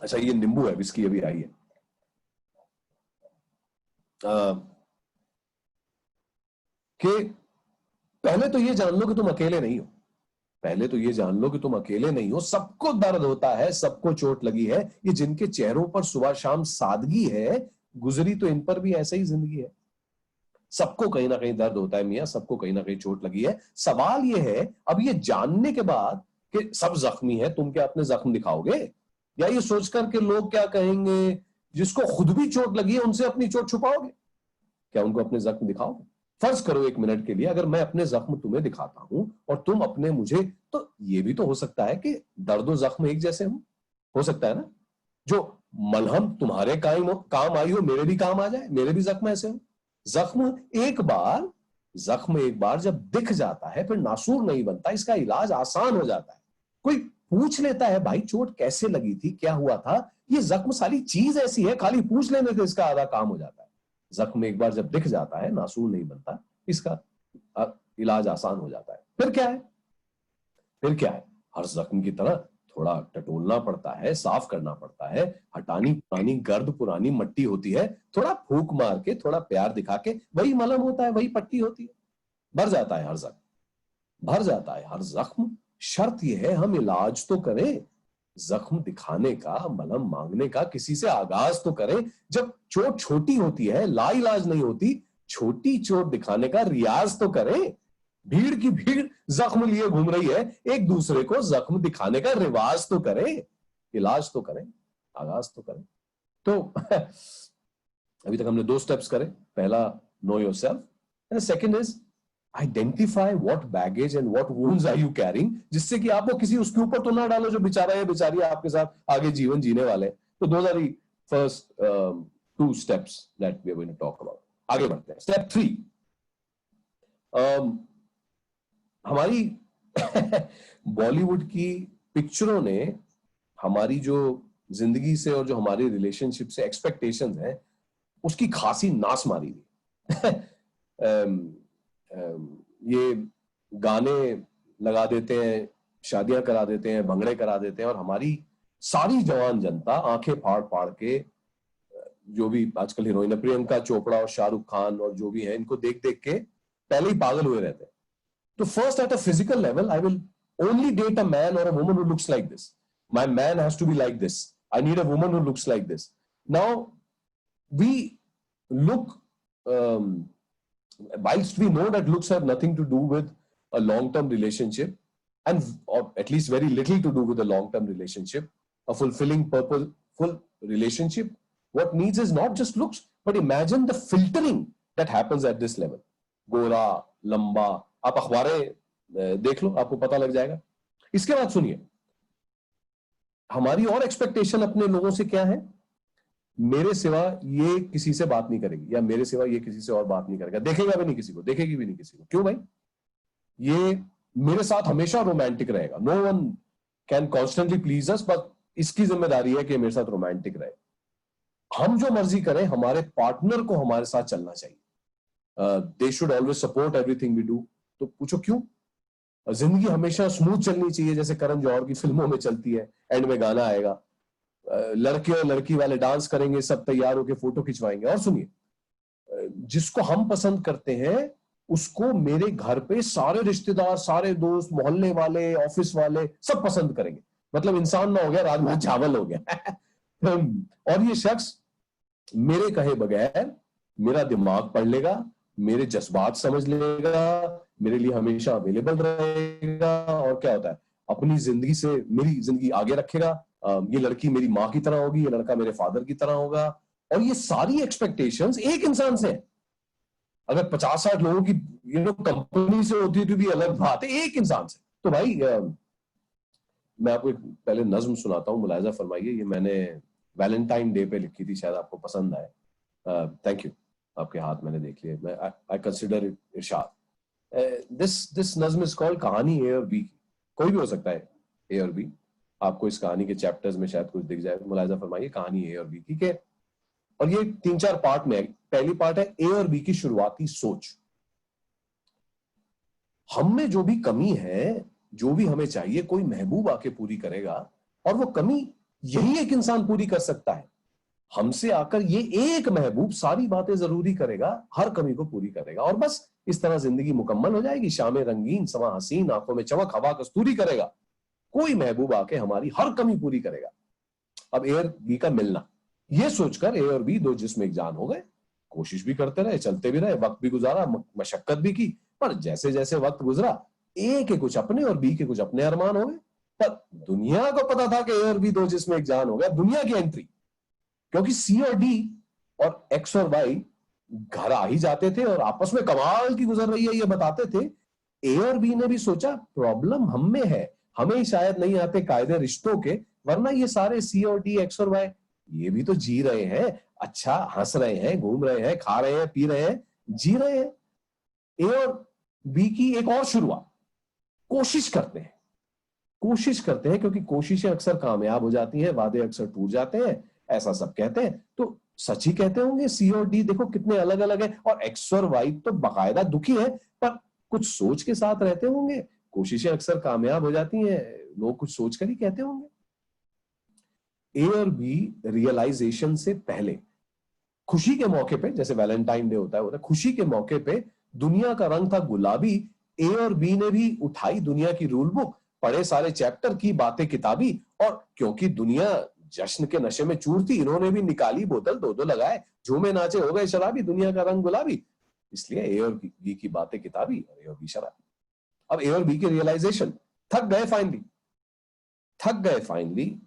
अच्छा, ये नींबू है, विस्की अभी आई है. कि पहले तो ये जान लो कि तुम अकेले नहीं हो. पहले तो ये जान लो कि तुम अकेले नहीं हो. सबको दर्द होता है, सबको चोट लगी है. ये जिनके चेहरों पर सुबह शाम सादगी है, गुजरी तो इन पर भी ऐसे ही जिंदगी है. सबको कहीं ना कहीं दर्द होता है मियां, सबको कहीं ना कहीं चोट लगी है. सवाल ये है, अब ये जानने के बाद कि सब जख्मी है, तुम क्या अपने जख्म दिखाओगे, या ये सोचकर के लोग क्या कहेंगे, जिसको खुद भी चोट लगी है, उनसे अपनी चोट छुपाओगे? क्या उनको अपने जख्म दिखाओगे? फर्ज करो एक मिनट के लिए, अगर मैं अपने जख्म तुम्हें दिखाता हूं और तुम अपने मुझे, तो ये भी तो हो सकता है कि दर्द और जख्म एक जैसे हो सकता है ना. जो मलहम तुम्हारे काम आई हो, मेरे भी काम आ जाए, मेरे भी जख्म ऐसे हो। जख्म एक बार जब दिख जाता है फिर नासूर नहीं बनता, इसका इलाज आसान हो जाता है। कोई पूछ लेता है भाई चोट कैसे लगी थी, क्या हुआ था, ये जख्म सारी चीज ऐसी है, खाली पूछ लेने से इसका आधा काम हो जाता है। जख्म एक बार जब दिख जाता है नासूर नहीं बनता, इसका इलाज आसान हो जाता है। फिर क्या है, हर जख्म की तरह थोड़ा टटोलना पड़ता है, साफ करना पड़ता है, हटानी पुरानी गर्द पुरानी मट्टी होती है, थोड़ा फूंक मार के थोड़ा प्यार दिखा के वही मलहम होता है, वही पट्टी होती है, भर जाता है हर जख्म, भर जाता है हर जख्म। शर्त यह है हम इलाज तो करें, जख्म दिखाने का, मलहम मांगने का किसी से आगाज तो करें। जब चोट छोटी होती है, लाइलाज नहीं होती, छोटी चोट दिखाने का रियाज तो करें। भीड़ की भीड़ जख्म लिए घूम रही है, एक दूसरे को जख्म दिखाने का रिवाज तो करें, इलाज तो करें, आगाज तो करें। तो अभी तक हमने 2 स्टेप्स करे। पहला, know yourself, and second is identify what baggage and what wounds are you carrying, जिससे कि आप वो किसी उसके ऊपर तो ना डालो जो बेचारा या बेचारी आपके साथ आगे जीवन जीने वाले। तो those are the first 2 steps that we are going to talk about. आगे बढ़ते हैं। स्टेप 3, हमारी बॉलीवुड की पिक्चरों ने हमारी जो जिंदगी से और जो हमारी रिलेशनशिप से एक्सपेक्टेशंस हैं उसकी खासी नाश मारी हुई। ये गाने लगा देते हैं, शादियां करा देते हैं, भंगड़े करा देते हैं, और हमारी सारी जवान जनता आंखें फाड़ फाड़ के, जो भी आजकल हीरोइन प्रियंका चोपड़ा और शाहरुख खान और जो भी है, इनको देख देख के पहले ही पागल हुए रहते हैं। So first, at a physical level, I will only date a man or a woman who looks like this. My man has to be like this. I need a woman who looks like this. Now, we look, whilst we know that looks have nothing to do with a long-term relationship, or at least very little to do with a long-term relationship, a fulfilling, purposeful relationship, what needs is not just looks, but imagine the filtering that happens at this level. गोरा, लंबा, आप अखबारें देख लो, आपको पता लग जाएगा। इसके बाद सुनिए, हमारी और एक्सपेक्टेशन अपने लोगों से क्या है, मेरे सिवा ये किसी से बात नहीं करेगी, या मेरे सिवा ये किसी से और बात नहीं करेगा, देखेगा भी नहीं किसी को, देखेगी भी नहीं किसी को। क्यों भाई? ये मेरे साथ हमेशा रोमांटिक रहेगा। No one can constantly please us, but इसकी जिम्मेदारी है कि मेरे साथ रोमांटिक रहे। हम जो मर्जी करें, हमारे पार्टनर को हमारे साथ चलना चाहिए। They should always support everything we do. तो पूछो क्यों? जिंदगी हमेशा स्मूथ चलनी चाहिए, जैसे करण जौहर की फिल्मों में चलती है। एंड में गाना आएगा, लड़के और लड़की वाले डांस करेंगे, सब तैयार होकर फोटो खिंचवाएंगे। और सुनिए, जिसको हम पसंद करते हैं उसको मेरे घर पे सारे रिश्तेदार, सारे दोस्त, मोहल्ले वाले, ऑफिस वाले सब पसंद करेंगे। मतलब इंसान ना हो गया, राजमा चावल हो गया। और ये शख्स मेरे कहे बगैर मेरा दिमाग पढ़ लेगा, मेरे जज्बात समझ लेगा, मेरे लिए हमेशा अवेलेबल रहेगा। और क्या होता है, अपनी जिंदगी से मेरी जिंदगी आगे रखेगा। ये लड़की मेरी माँ की तरह होगी, ये लड़का मेरे फादर की तरह होगा। और ये सारी एक्सपेक्टेशंस एक इंसान से है। अगर 50-60 लोगों की कंपनी से होती तो भी अलग बात है, एक इंसान से। तो भाई मैं आपको पहले नज्म सुनाता हूँ, मुलाहिजा फरमाइए। ये मैंने वैलेंटाइन डे पे लिखी थी, शायद आपको पसंद आए। थैंक यू, आपके हाथ मैंने देख लिए। मैं I consider it Irshad. This नज्म इज कॉल्ड कहानी ए और बी। कोई भी हो सकता है ए और बी, आपको इस कहानी के चैप्टर्स में शायद कुछ दिख जाए। मुलाहिजा फरमाइए, कहानी ए और बी, ठीक है। और ये 3-4 पार्ट में है। पहली पार्ट है ए और बी की शुरुआती सोच। हम में जो भी कमी है, जो भी हमें चाहिए, कोई महबूब आके पूरी करेगा, और वो कमी यही एक इंसान पूरी कर सकता है। हमसे आकर ये एक महबूब सारी बातें जरूरी करेगा, हर कमी को पूरी करेगा, और बस इस तरह जिंदगी मुकम्मल हो जाएगी। शामें रंगीन, समा हसीन, आंखों में चमक, हवा कस्तूरी करेगा। कोई महबूब आके हमारी हर कमी पूरी करेगा। अब ए और बी का मिलना, ये सोचकर ए और बी दो जिस्म एक जान हो गए। कोशिश भी करते रहे, चलते भी रहे, वक्त भी गुजारा, मशक्कत भी की, पर जैसे जैसे वक्त गुजरा, ए के कुछ अपने और बी के कुछ अपने अरमान हो गए। पर दुनिया को पता था कि ए और बी दो जिस्म एक जान हो गया। दुनिया की एंट्री, क्योंकि सी और डी और एक्स और वाई घर आ ही जाते थे और आपस में कमाल की गुजर रही है ये बताते थे। ए और बी ने भी सोचा प्रॉब्लम हम में है, हमें शायद नहीं आते कायदे रिश्तों के, वरना ये सारे सी और डी, एक्स और वाई ये भी तो जी रहे हैं, अच्छा हंस रहे हैं, घूम रहे हैं, खा रहे हैं, पी रहे हैं, जी रहे हैं। ए और बी की एक और शुरुआत, कोशिश करते हैं, कोशिश करते हैं, क्योंकि कोशिशें अक्सर कामयाब हो जाती हैं, वादे अक्सर टूट जाते हैं, ऐसा सब कहते हैं। तो सच ही कहते होंगे सी और डी देखो कितने अलग अलग है, और एक्स और वाई तो बाकायदा दुखी है, पर कुछ सोच के साथ रहते होंगे, कोशिशें अक्सर कामयाब हो जाती हैं, लोग कुछ सोचकर ही कहते होंगे। ए और बी रियलाइजेशन से पहले, खुशी के मौके पे, जैसे वैलेंटाइन डे होता है, खुशी के मौके पे दुनिया का रंग था गुलाबी, ए और बी ने भी उठाई दुनिया की रूल बुक, पढ़े सारे चैप्टर की बातें किताबी, और क्योंकि दुनिया जश्न के नशे में चूर थी, इन्होंने भी निकाली बोतल, दो दो लगाए, झूमे नाचे हो गए शराबी, दुनिया का रंग गुलाबी। इसलिए ए और बी की बातें किताबी और ए और बी शराबी। अब ए और बी की रियलाइजेशन, थक गए फाइनली, थक गए फाइनली,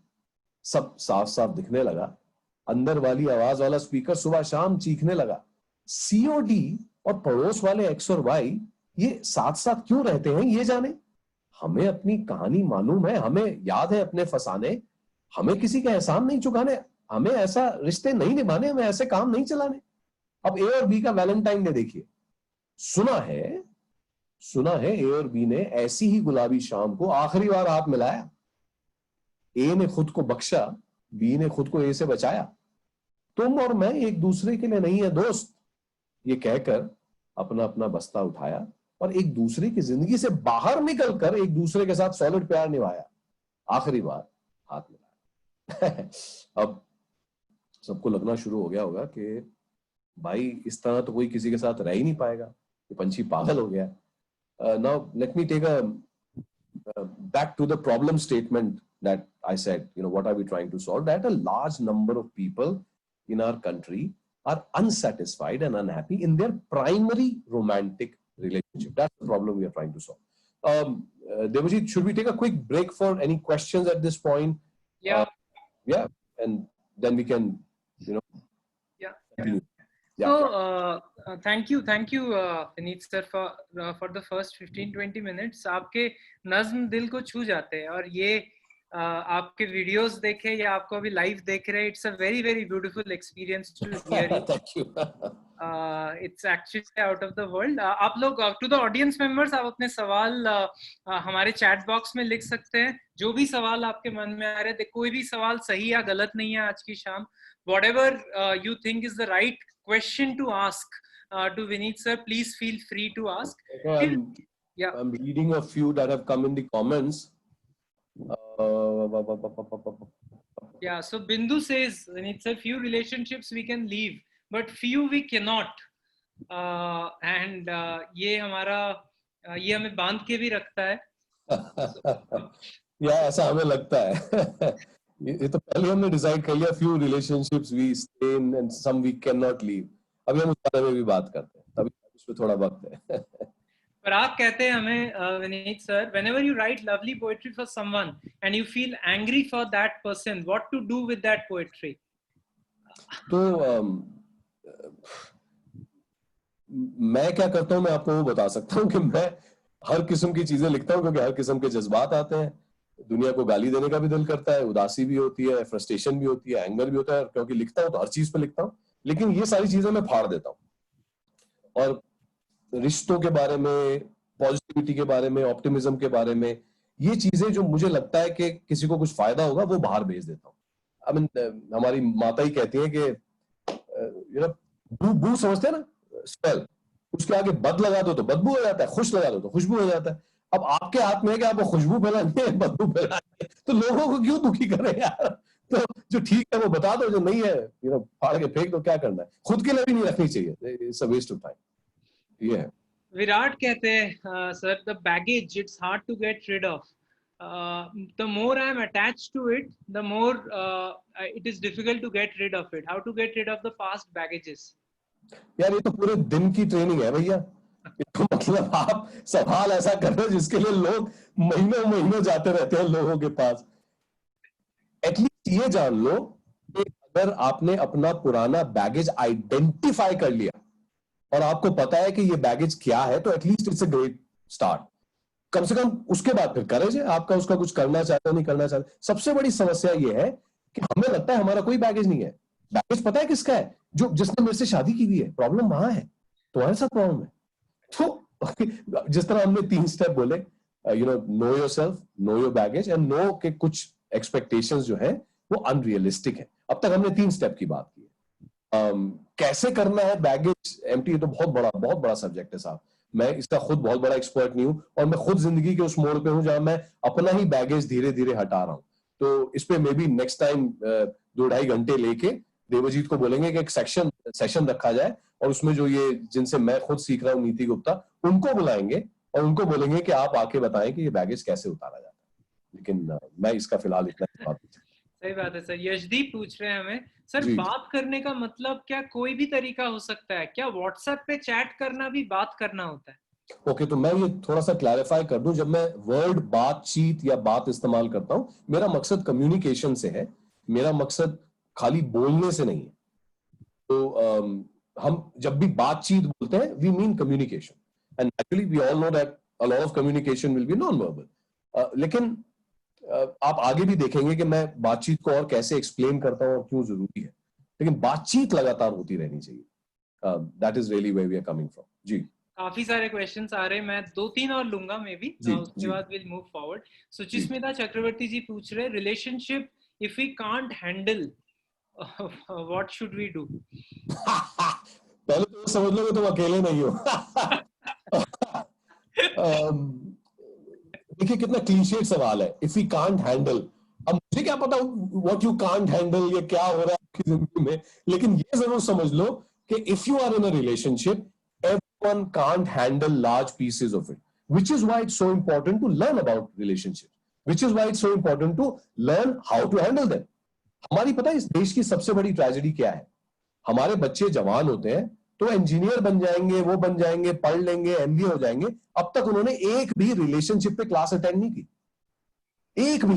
सब साफ साफ दिखने लगा, अंदर वाली आवाज वाला स्पीकर सुबह शाम चीखने लगा। सी और डी और पड़ोस वाले एक्स और वाई ये साथ साथ क्यों रहते हैं ये जाने, हमें अपनी कहानी मालूम है, हमें याद है अपने फसाने, हमें किसी का एहसान नहीं चुकाने, हमें ऐसा रिश्ते नहीं निभाने, हमें ऐसे काम नहीं चलाने। अब ए और बी का वैलेंटाइन डे देखिए, सुना है ए और बी ने ऐसी ही गुलाबी शाम को आखिरी बार हाथ मिलाया। ए ने खुद को बख्शा, बी ने खुद को ए से बचाया। तुम और मैं एक दूसरे के लिए नहीं है दोस्त, ये कहकर अपना अपना बस्ता उठाया और एक दूसरे की जिंदगी से बाहर निकलकर एक दूसरे के साथ सॉलिड प्यार निभाया, आखिरी बार हाथ मिलाया। अब सबको लगना शुरू हो गया होगा कि भाई इस तरह तो कोई किसी के साथ रह ही नहीं पाएगा, ये पंछी पागल हो गया। Now let me take back to the problem statement that I said, what are we trying to solve? That a large number of people in our country are unsatisfied and unhappy in their primary romantic relationship. That's the problem we are trying to solve. Debajit, should we take a quick break for any questions at this point? Yeah. Yeah, and then we can, continue. Yeah. So thank you Vineet sir for the first 15-20 minutes. आपके नज्म दिल को छू जाते हैं, और ये आपके वीडियोस देखे या आपको अभी लाइव देख रहे हैं, it's a very very beautiful experience to hear. Thank you. It's actually out of the world. आप लोग टू द ऑडियंस मेंबर्स, आप अपने सवाल हमारे चैट बॉक्स में लिख सकते हैं, जो भी सवाल आपके मन में आ रहे हैं। कोई भी सवाल सही या गलत नहीं है आज की शाम। Whatever you think is the right question to ask to Vineet sir, please feel free to ask. I'm reading a few that have come in the comments. Yeah, so Bindu says, Vineet sir, few relationships we can leave, but few we cannot. And ये हमें बांध के भी रखता है। या ऐसा हमें लगता है। ये तो पहले हमने डिसाइड कर लिया, few relationships we stay in and some we cannot leave. अभी हम उस बारे में भी बात करते हैं, तभी उसमें थोड़ा वक्त है। पर आप कहते हैं हमें, Vineet sir, whenever you write lovely poetry for someone and you feel angry for that person, what to do with that poetry? तो मैं क्या करता हूँ, मैं आपको वो बता सकता हूँ कि मैं हर किस्म की चीजें लिखता हूँ, क्योंकि हर किस्म के जज्बात आते हैं। दुनिया को गाली देने का भी दिल करता है, उदासी भी होती है, फ्रस्ट्रेशन भी होती है, एंगर भी होता है, क्योंकि लिखता हूँ तो हर चीज पे लिखता हूँ। लेकिन ये सारी चीजें मैं फाड़ देता हूँ, और रिश्तों के बारे में, पॉजिटिविटी के बारे में, ऑप्टिमिज्म के बारे में, ये चीजें जो मुझे लगता है कि किसी को कुछ फायदा होगा, वो बाहर भेज देता हूँ। आई मीन हमारी माता ही कहती है कि बू समझते हैं ना, स्मेल, उसके आगे बद लगा दो तो बदबू हो जाता है, खुश लगा दो तो खुशबू हो जाता है। अब आपके हाथ में है कि आपको खुशबू फैलानी है, बदबू फैलानी है, तो लोगों को क्यों दुखी करें यार। तो जो ठीक है वो बता दो, जो नहीं है फाड़ के फेंक दो, क्या करना है, खुद के लिए भी नहीं रखनी चाहिए, it's a waste of time. ये है। विराट कहते हैं, sir, the baggage it's hard to get rid of, the more I am attached to it, the more it is difficult to get rid of it. How to get rid of the past baggages? यार ये तो पूरे दिन की training है भैया। तो मतलब आप सवाल ऐसा कर रहे हो जिसके लिए लोग महीनों महीनों जाते रहते हैं लोगों के पास। एटलीस्ट ये जान लो कि अगर आपने अपना पुराना बैगेज आइडेंटिफाई कर लिया और आपको पता है कि ये बैगेज क्या है, तो at least it's a great start. कम से कम उसके बाद फिर करेज है आपका, उसका कुछ करना चाहते हो नहीं करना चाहते। सबसे बड़ी समस्या ये है कि हमें लगता है हमारा कोई बैगेज नहीं है। बैगेज पता है किसका है? जो जिसने मेरे से शादी की हुई है। प्रॉब्लम वहां है, तुम्हारे साथ प्रॉब्लम है। तो जिस तरह हमने 3 स्टेप बोले, know yourself, know your baggage and know के कुछ एक्सपेक्टेशंस जो है वो अनरियलिस्टिक है। अब तक हमने 3 स्टेप की बात की है। कैसे करना है बैगेज एम्प्टी, ये तो बहुत बड़ा सब्जेक्ट है साहब। मैं इसका खुद बहुत बड़ा एक्सपर्ट नहीं हूं, और मैं खुद जिंदगी के उस मोड़ पे हूं जहां मैं अपना ही बैगेज धीरे धीरे हटा रहा हूं। तो इस पे मे बी नेक्स्ट टाइम 2-2.5 घंटे लेके देवजीत को बोलेंगे कि एक सेशन रखा जाए, और उसमें जो ये जिनसे मैं खुद सीख रहा हूँ, नीति गुप्ता, उनको बुलाएंगे और उनको बोलेंगे कि आप आके बताएं कि ये बैगेज कैसे उतारा जाता है। लेकिन मैं इसका फिलहाल इतना बात। सही बात है सर। यशदीप पूछ रहे हैं हमें, सर जी। बात करने का मतलब क्या कोई भी तरीका हो सकता है क्या? व्हाट्सएप पे चैट करना भी बात करना होता है? ओके, तो मैं ये थोड़ा सा क्लैरिफाई कर दूं। जब मैं वर्ड बातचीत या बात इस्तेमाल करता हूं, मेरा मकसद कम्युनिकेशन से है, मेरा मकसद खाली बोलने से नहीं है। तो हम जब भी बातचीत बोलते हैं, we mean communication, and actually we all know that a lot of communication will be non verbal. लेकिन आप आगे भी देखेंगे कि मैं बातचीत को और कैसे एक्सप्लेन करता हूं और क्यों जरूरी है। लेकिन बातचीत लगातार होती रहनी चाहिए। That is really where we are coming from. जी काफी सारे क्वेश्चंस आ रहे हैं, मैं 2-3 और लूंगा मे बी, जी उसके जी बाद विल मूव फॉरवर्ड। जी। सुचिस्मिता चक्रवर्ती जी पूछ रहे, relationship if we can't handle what should we do? पहले तो समझ लो कि तुम अकेले नहीं हो। देखिए कितना क्लीशेड सवाल है, इफ यू कांट हैंडल। अब मुझे क्या पता व्हाट यू कांट हैंडल, ये क्या हो रहा है आपकी जिंदगी में, लेकिन ये जरूर समझ लो कि if you are in a relationship, everyone can't handle large pieces of it, which is why it's so important to learn about relationship, which is why it's so important to learn how to handle them. हमारी पता है इस देश की सबसे बड़ी tragedy क्या है? हमारे बच्चे जवान होते हैं तो इंजीनियर बन जाएंगे, वो बन जाएंगे, पढ़ लेंगे, एमबीए हो जाएंगे, अब तक उन्होंने एक भी रिलेशनशिप पे क्लास अटेंड नहीं की, एक भी।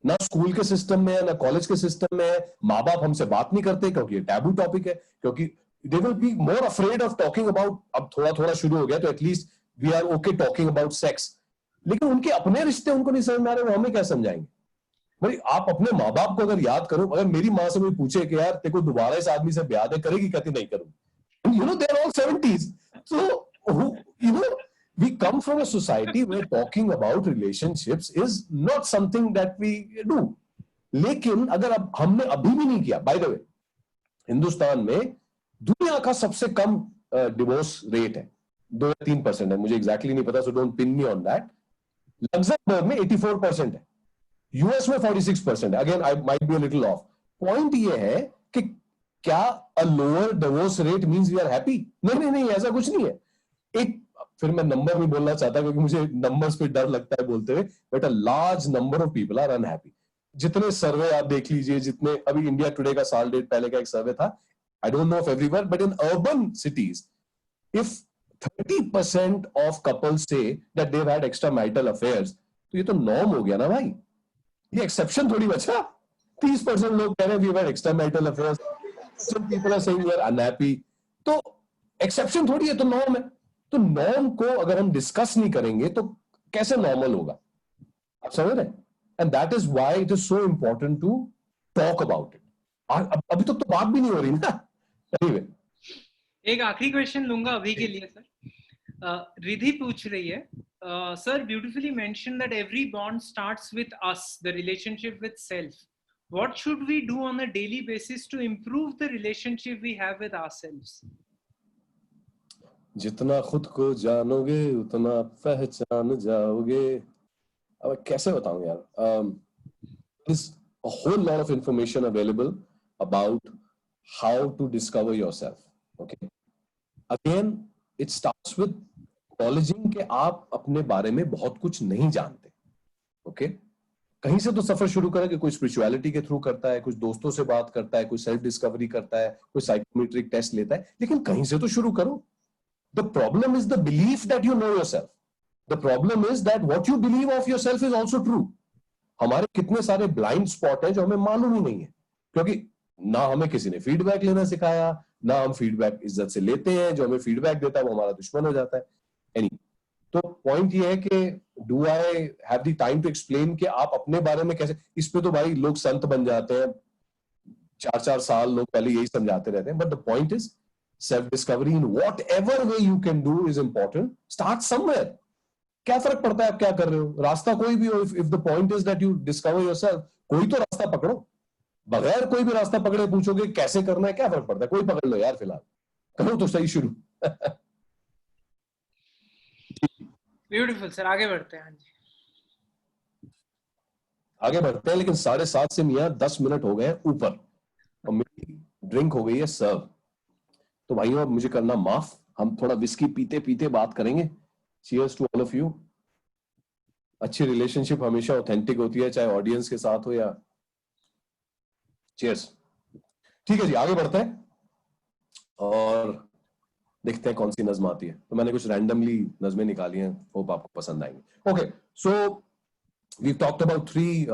ना स्कूल के सिस्टम में है, ना कॉलेज के सिस्टम में है। माँ बाप हमसे बात नहीं करते क्योंकि ये टैबू टॉपिक है, क्योंकि they will be more afraid of talking about, अब थोड़ा थोड़ा शुरू हो गया तो at least we are okay talking about sex. लेकिन उनके अपने रिश्ते उनको नहीं समझ में आ रहे, वो हमें क्या समझाएंगे? भाई आप अपने माँ बाप को अगर याद करो, अगर मेरी माँ से कोई पूछे कि यार तेरे को दोबारा इस आदमी से ब्याह दे, करेगी? कहती नहीं करूंगी। they're all 70s. So you know we come from a society where talking about relationships is not something that we do. लेकिन अगर अब हमने अभी भी नहीं किया, बाय द वे हिंदुस्तान में दुनिया का सबसे कम डिवोर्स रेट है, 2-3% है, मुझे एग्जैक्टली नहीं पता, so don't pin me on that. Luxembourg में 84% है, यूएस में 46% है। Again I might be a little off. Point ये है कि क्या a lower divorce rate means we are happy? नहीं नहीं नहीं, ऐसा कुछ नहीं है। एक, फिर मैं नंबर नहीं बोलना चाहता क्योंकि मुझे नंबर्स पे डर लगता है बोलते हुए, but a large number of people are unhappy. जितने सर्वे आप देख लीजिए, जितने अभी इंडिया टुडे का साल डेट पहले का एक सर्वे था, I don't know if everywhere, but in urban cities if 30% of couples say that they have had extra marital affairs, तो ये तो नॉर्म हो गया ना भाई, ये एक्सेप्शन थोड़ी बचा। 30% लोग कह रहे हैं we have extra marital affairs, some people are saying we are unhappy. तो एक्सेप्शन थोड़ी है, तो नॉर्म है। तो नॉर्म को अगर हम डिस्कस नहीं करेंगे तो कैसे नॉर्मल होगा? आप समझ रहे हैं? And that is why it is so important to talk about it. अभी तक तो बात भी नहीं हो रही ना। एनीवे, एक आखिरी क्वेश्चन लूंगा अभी के लिए सर। रिधि पूछ रही है, sir beautifully mention that every bond starts with us, the relationship with self. What should we do on a daily basis to improve the relationship we have with ourselves? जितना खुद को जानोगे उतना पहचान जाओगे। अब कैसे बताऊं यार? there's a whole lot of information available about how to discover yourself. Okay, again it starts with acknowledging कि आप अपने बारे में बहुत कुछ नहीं जानते। ओके, कहीं से तो सफर शुरू करें कि कोई स्पिरिचुअलिटी के थ्रू करता है, कुछ दोस्तों से बात करता है, कोई सेल्फ डिस्कवरी करता है, कोई साइकोमेट्रिक टेस्ट लेता है, लेकिन कहीं से तो शुरू करो। The problem is the belief that you know yourself. The problem is that what you believe of yourself is also true. हमारे कितने सारे ब्लाइंड स्पॉट है जो हमें मालूम ही नहीं है, क्योंकि ना हमें किसी ने फीडबैक लेना सिखाया, ना हम फीडबैक इज्जत से लेते हैं। जो हमें फीडबैक देता है वो हमारा दुश्मन हो जाता है। एनी, तो पॉइंट ये है कि do I have the time to explain कि आप अपने बारे में कैसे, इस पे तो भाई लोग संत बन जाते हैं, 4-4 साल लोग पहले यही समझाते रहते हैं, but the point is self discovery in what ever way you can do is important. Start somewhere. क्या फर्क पड़ता है आप क्या कर रहे हो, रास्ता कोई भी हो. If the point is that you discover yourself, कोई तो रास्ता पकड़ो. बगैर कोई भी रास्ता पकड़े पूछोगे कैसे करना है, क्या फर्क पड़ता है, कोई पकड़ लो यार, फिलहाल करो तो सही शुरू. ब्यूटीफुल सर, आगे बढ़ते हैं. हाँ जी, आगे बढ़ते हैं, लेकिन 7:30 से मियाँ 10 मिनट हो गए ऊपर और मेरी ड्रिंक हो गई है सर्व. तो भाइयों अब मुझे करना माफ, हम थोड़ा विस्की पीते पीते बात करेंगे. Cheers to all of you. अच्छी रिलेशनशिप हमेशा ऑथेंटिक होती है, चाहे ऑडियंस के साथ हो या. चीयर्स. ठीक है जी, आगे बढ़ते हैं और देखते हैं कौन सी नज्म आती है. तो मैंने कुछ रैंडमली नज्में निकाली हैं, होप आपको पसंद आएंगे. Okay, so we've talked about 3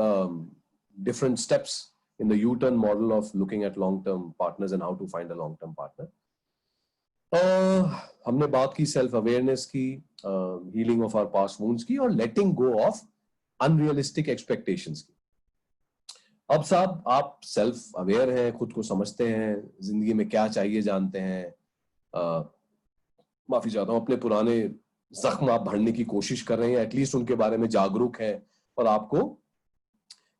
different steps in the U-turn model of looking at long-term partners and how to find a long-term partner. हमने बात की सेल्फ अवेयरनेस की, healing of our past wounds की और letting go of unrealistic expectations की. अब साहब आप सेल्फ अवेयर हैं, खुद को समझते हैं, जिंदगी में क्या चाहिए जानते हैं. माफी चाहता हूं, अपने पुराने जख्म आप भरने की कोशिश कर रहे हैं, एटलीस्ट उनके बारे में जागरूक है और आपको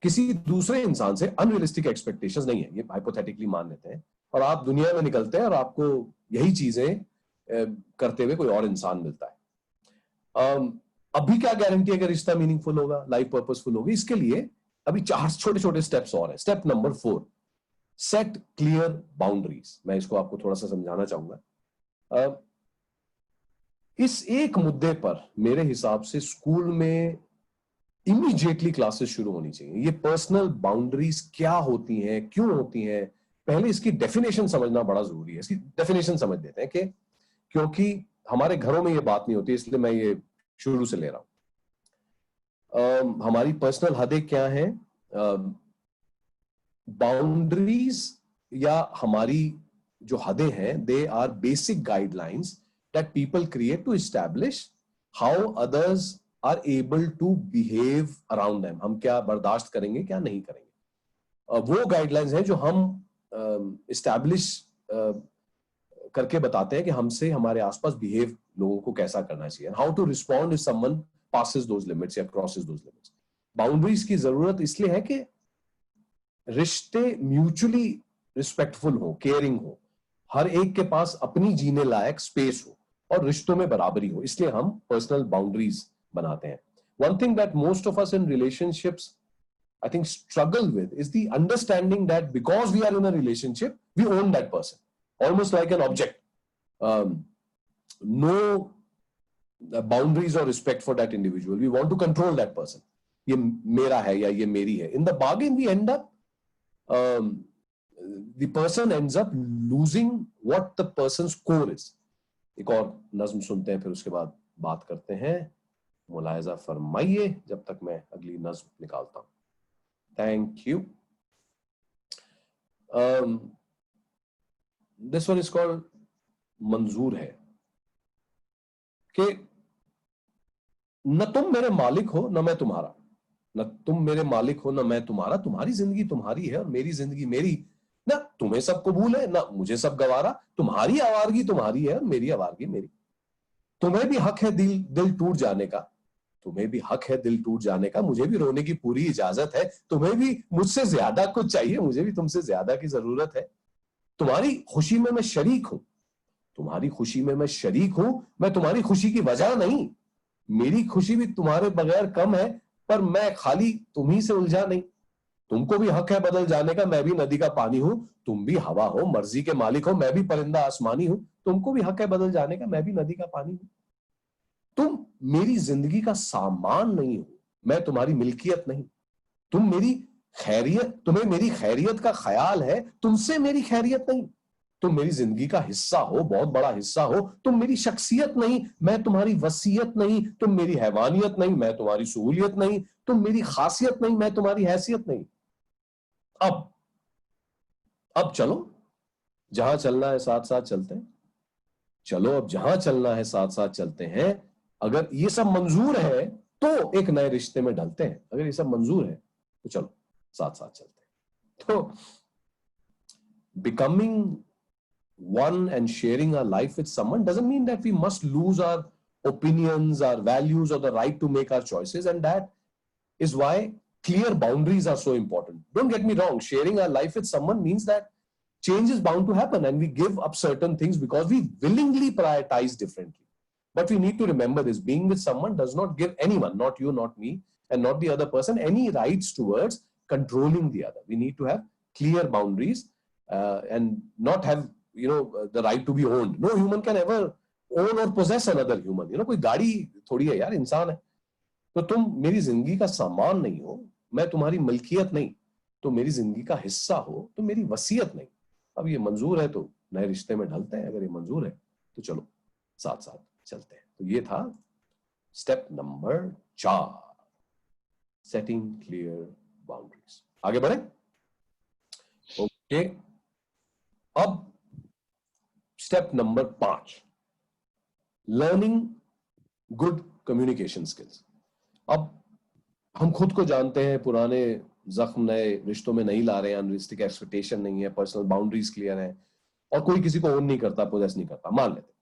किसी दूसरे इंसान से अनरियलिस्टिक एक्सपेक्टेशंस नहीं है, ये हाइपोथेटिकली मान लेते हैं, और आप दुनिया में निकलते हैं और आपको यही चीजें करते हुए कोई और इंसान मिलता है. अभी क्या गारंटी है कि रिश्ता मीनिंगफुल होगा, लाइफ पर्पसफुल होगी? इसके लिए अभी 4 छोटे छोटे स्टेप्स और हैं. Step number 4, set clear boundaries. मैं इसको आपको थोड़ा सा समझाना चाहूंगा. इस एक मुद्दे पर मेरे हिसाब से स्कूल में इमीडिएटली क्लासेस शुरू होनी चाहिए. ये पर्सनल बाउंड्रीज क्या होती हैं, क्यों होती हैं, पहले इसकी डेफिनेशन समझना बड़ा जरूरी है. इसकी डेफिनेशन समझ लेते हैं कि क्योंकि हमारे घरों में ये बात नहीं होती, इसलिए मैं ये शुरू से ले रहा हूं. हमारी पर्सनल हदें क्या हैं? बाउंड्रीज या हमारी जो हदें हैं, they are basic guidelines that people create to establish how others are able to behave around them. हम क्या बर्दाश्त करेंगे, क्या नहीं करेंगे. वो गाइडलाइंस हैं जो हम establish करके बताते हैं कि हमसे हमारे आसपास बिहेव लोगों को कैसा करना चाहिए. how to respond if someone passes those limits या crosses those limits. बाउंड्रीज की जरूरत इसलिए है कि रिश्ते म्यूचुअली रिस्पेक्टफुल हो, केयरिंग हो, हर एक के पास अपनी जीने लायक स्पेस हो और रिश्तों में बराबरी हो. इसलिए हम पर्सनल बाउंड्रीज बनाते हैं. One thing that most of us in relationships I think struggle with is the understanding that because we are in a relationship we own that person, almost like an object. No boundaries और respect for that individual. We want to control that person. ये मेरा है या ये मेरी है. In the bargain we end up the person ends up losing what the person's core is. एक और नज्म सुनते हैं, फिर उसके बाद बात करते हैं. मुलायजा फरमाइए जब तक मैं अगली नज्म निकालता हूं. Thank you. This one is called मंजूर है कि न तुम मेरे मालिक हो न मैं तुम्हारा, न तुम मेरे मालिक हो न मैं तुम्हारा. तुम्हारी जिंदगी तुम्हारी है और मेरी जिंदगी मेरी. ना तुम्हें सब कबूल है ना मुझे सब गवारा. तुम्हारी आवारगी तुम्हारी है और मेरी आवारगी मेरी. तुम्हें भी हक है दिल टूट जाने का, तुम्हें भी हक है दिल टूट जाने का. मुझे भी रोने की पूरी इजाजत है. तुम्हें भी मुझसे ज्यादा कुछ चाहिए, मुझे भी तुमसे ज्यादा की जरूरत है. तुम्हारी खुशी में मैं शरीक हूं, तुम्हारी खुशी में मैं शरीक हूं. मैं तुम्हारी खुशी की वजह नहीं. मेरी खुशी भी तुम्हारे बगैर कम है, पर मैं खाली तुम्ही से उलझा नहीं. तुमको भी हक है बदल जाने का, मैं भी नदी का पानी हूं. तुम भी हवा हो, मर्जी के मालिक हो, मैं भी परिंदा आसमानी हूं. तुमको भी हक है बदल जाने का, मैं भी नदी का पानी हूं. तुम मेरी जिंदगी का सामान नहीं हो, मैं तुम्हारी मिल्कियत नहीं. तुम मेरी खैरियत, तुम्हें मेरी खैरियत का ख्याल है, तुमसे मेरी खैरियत नहीं. तुम मेरी जिंदगी का हिस्सा हो, बहुत बड़ा हिस्सा हो. तुम मेरी शख्सियत नहीं, मैं तुम्हारी वसीयत नहीं. तुम मेरी हैवानियत नहीं, मैं तुम्हारी सहूलियत नहीं. तुम मेरी खासियत नहीं, मैं तुम्हारी हैसियत नहीं. अब चलो जहां चलना है साथ साथ चलते हैं. चलो अब जहां चलना है साथ साथ चलते हैं. अगर ये सब मंजूर है तो एक नए रिश्ते में ढलते हैं. अगर ये सब मंजूर है तो चलो साथ साथ चलते हैं. तो becoming one and sharing our life with someone doesn't mean that we must lose our opinions, our values, or the right to make our choices. And that is why clear boundaries are so important. Don't get me wrong, sharing our life with someone means that change is bound to happen and we give up certain things because we willingly prioritize differently. But we need to remember this: being with someone does not give anyone, not you, not me, and not the other person, any rights towards controlling the other. We need to have clear boundaries and not have, the right to be owned. No human can ever own or possess another human. कोई गाड़ी थोड़ी है यार, इंसान है. तो तुम मेरी जिंदगी का सामान नहीं हो, मैं तुम्हारी मलकियत नहीं, तो मेरी जिंदगी का हिस्सा हो, तो मेरी वसीयत नहीं. अब ये मंजूर है तो नए रिश्ते में ढलते हैं, अगर ये मंजूर है तो चलो साथ साथ चलते हैं. तो ये था step number 4, setting clear boundaries. आगे बढ़े. ओके, अब step number 5, learning good communication skills. अब हम खुद को जानते हैं, पुराने जख्म नए रिश्तों में नहीं ला रहे हैं, अनरियलिस्टिक एक्सपेक्टेशन नहीं है, पर्सनल बाउंड्रीज क्लियर है, और कोई किसी को ओन नहीं करता, पोजेस नहीं करता, मान लेते.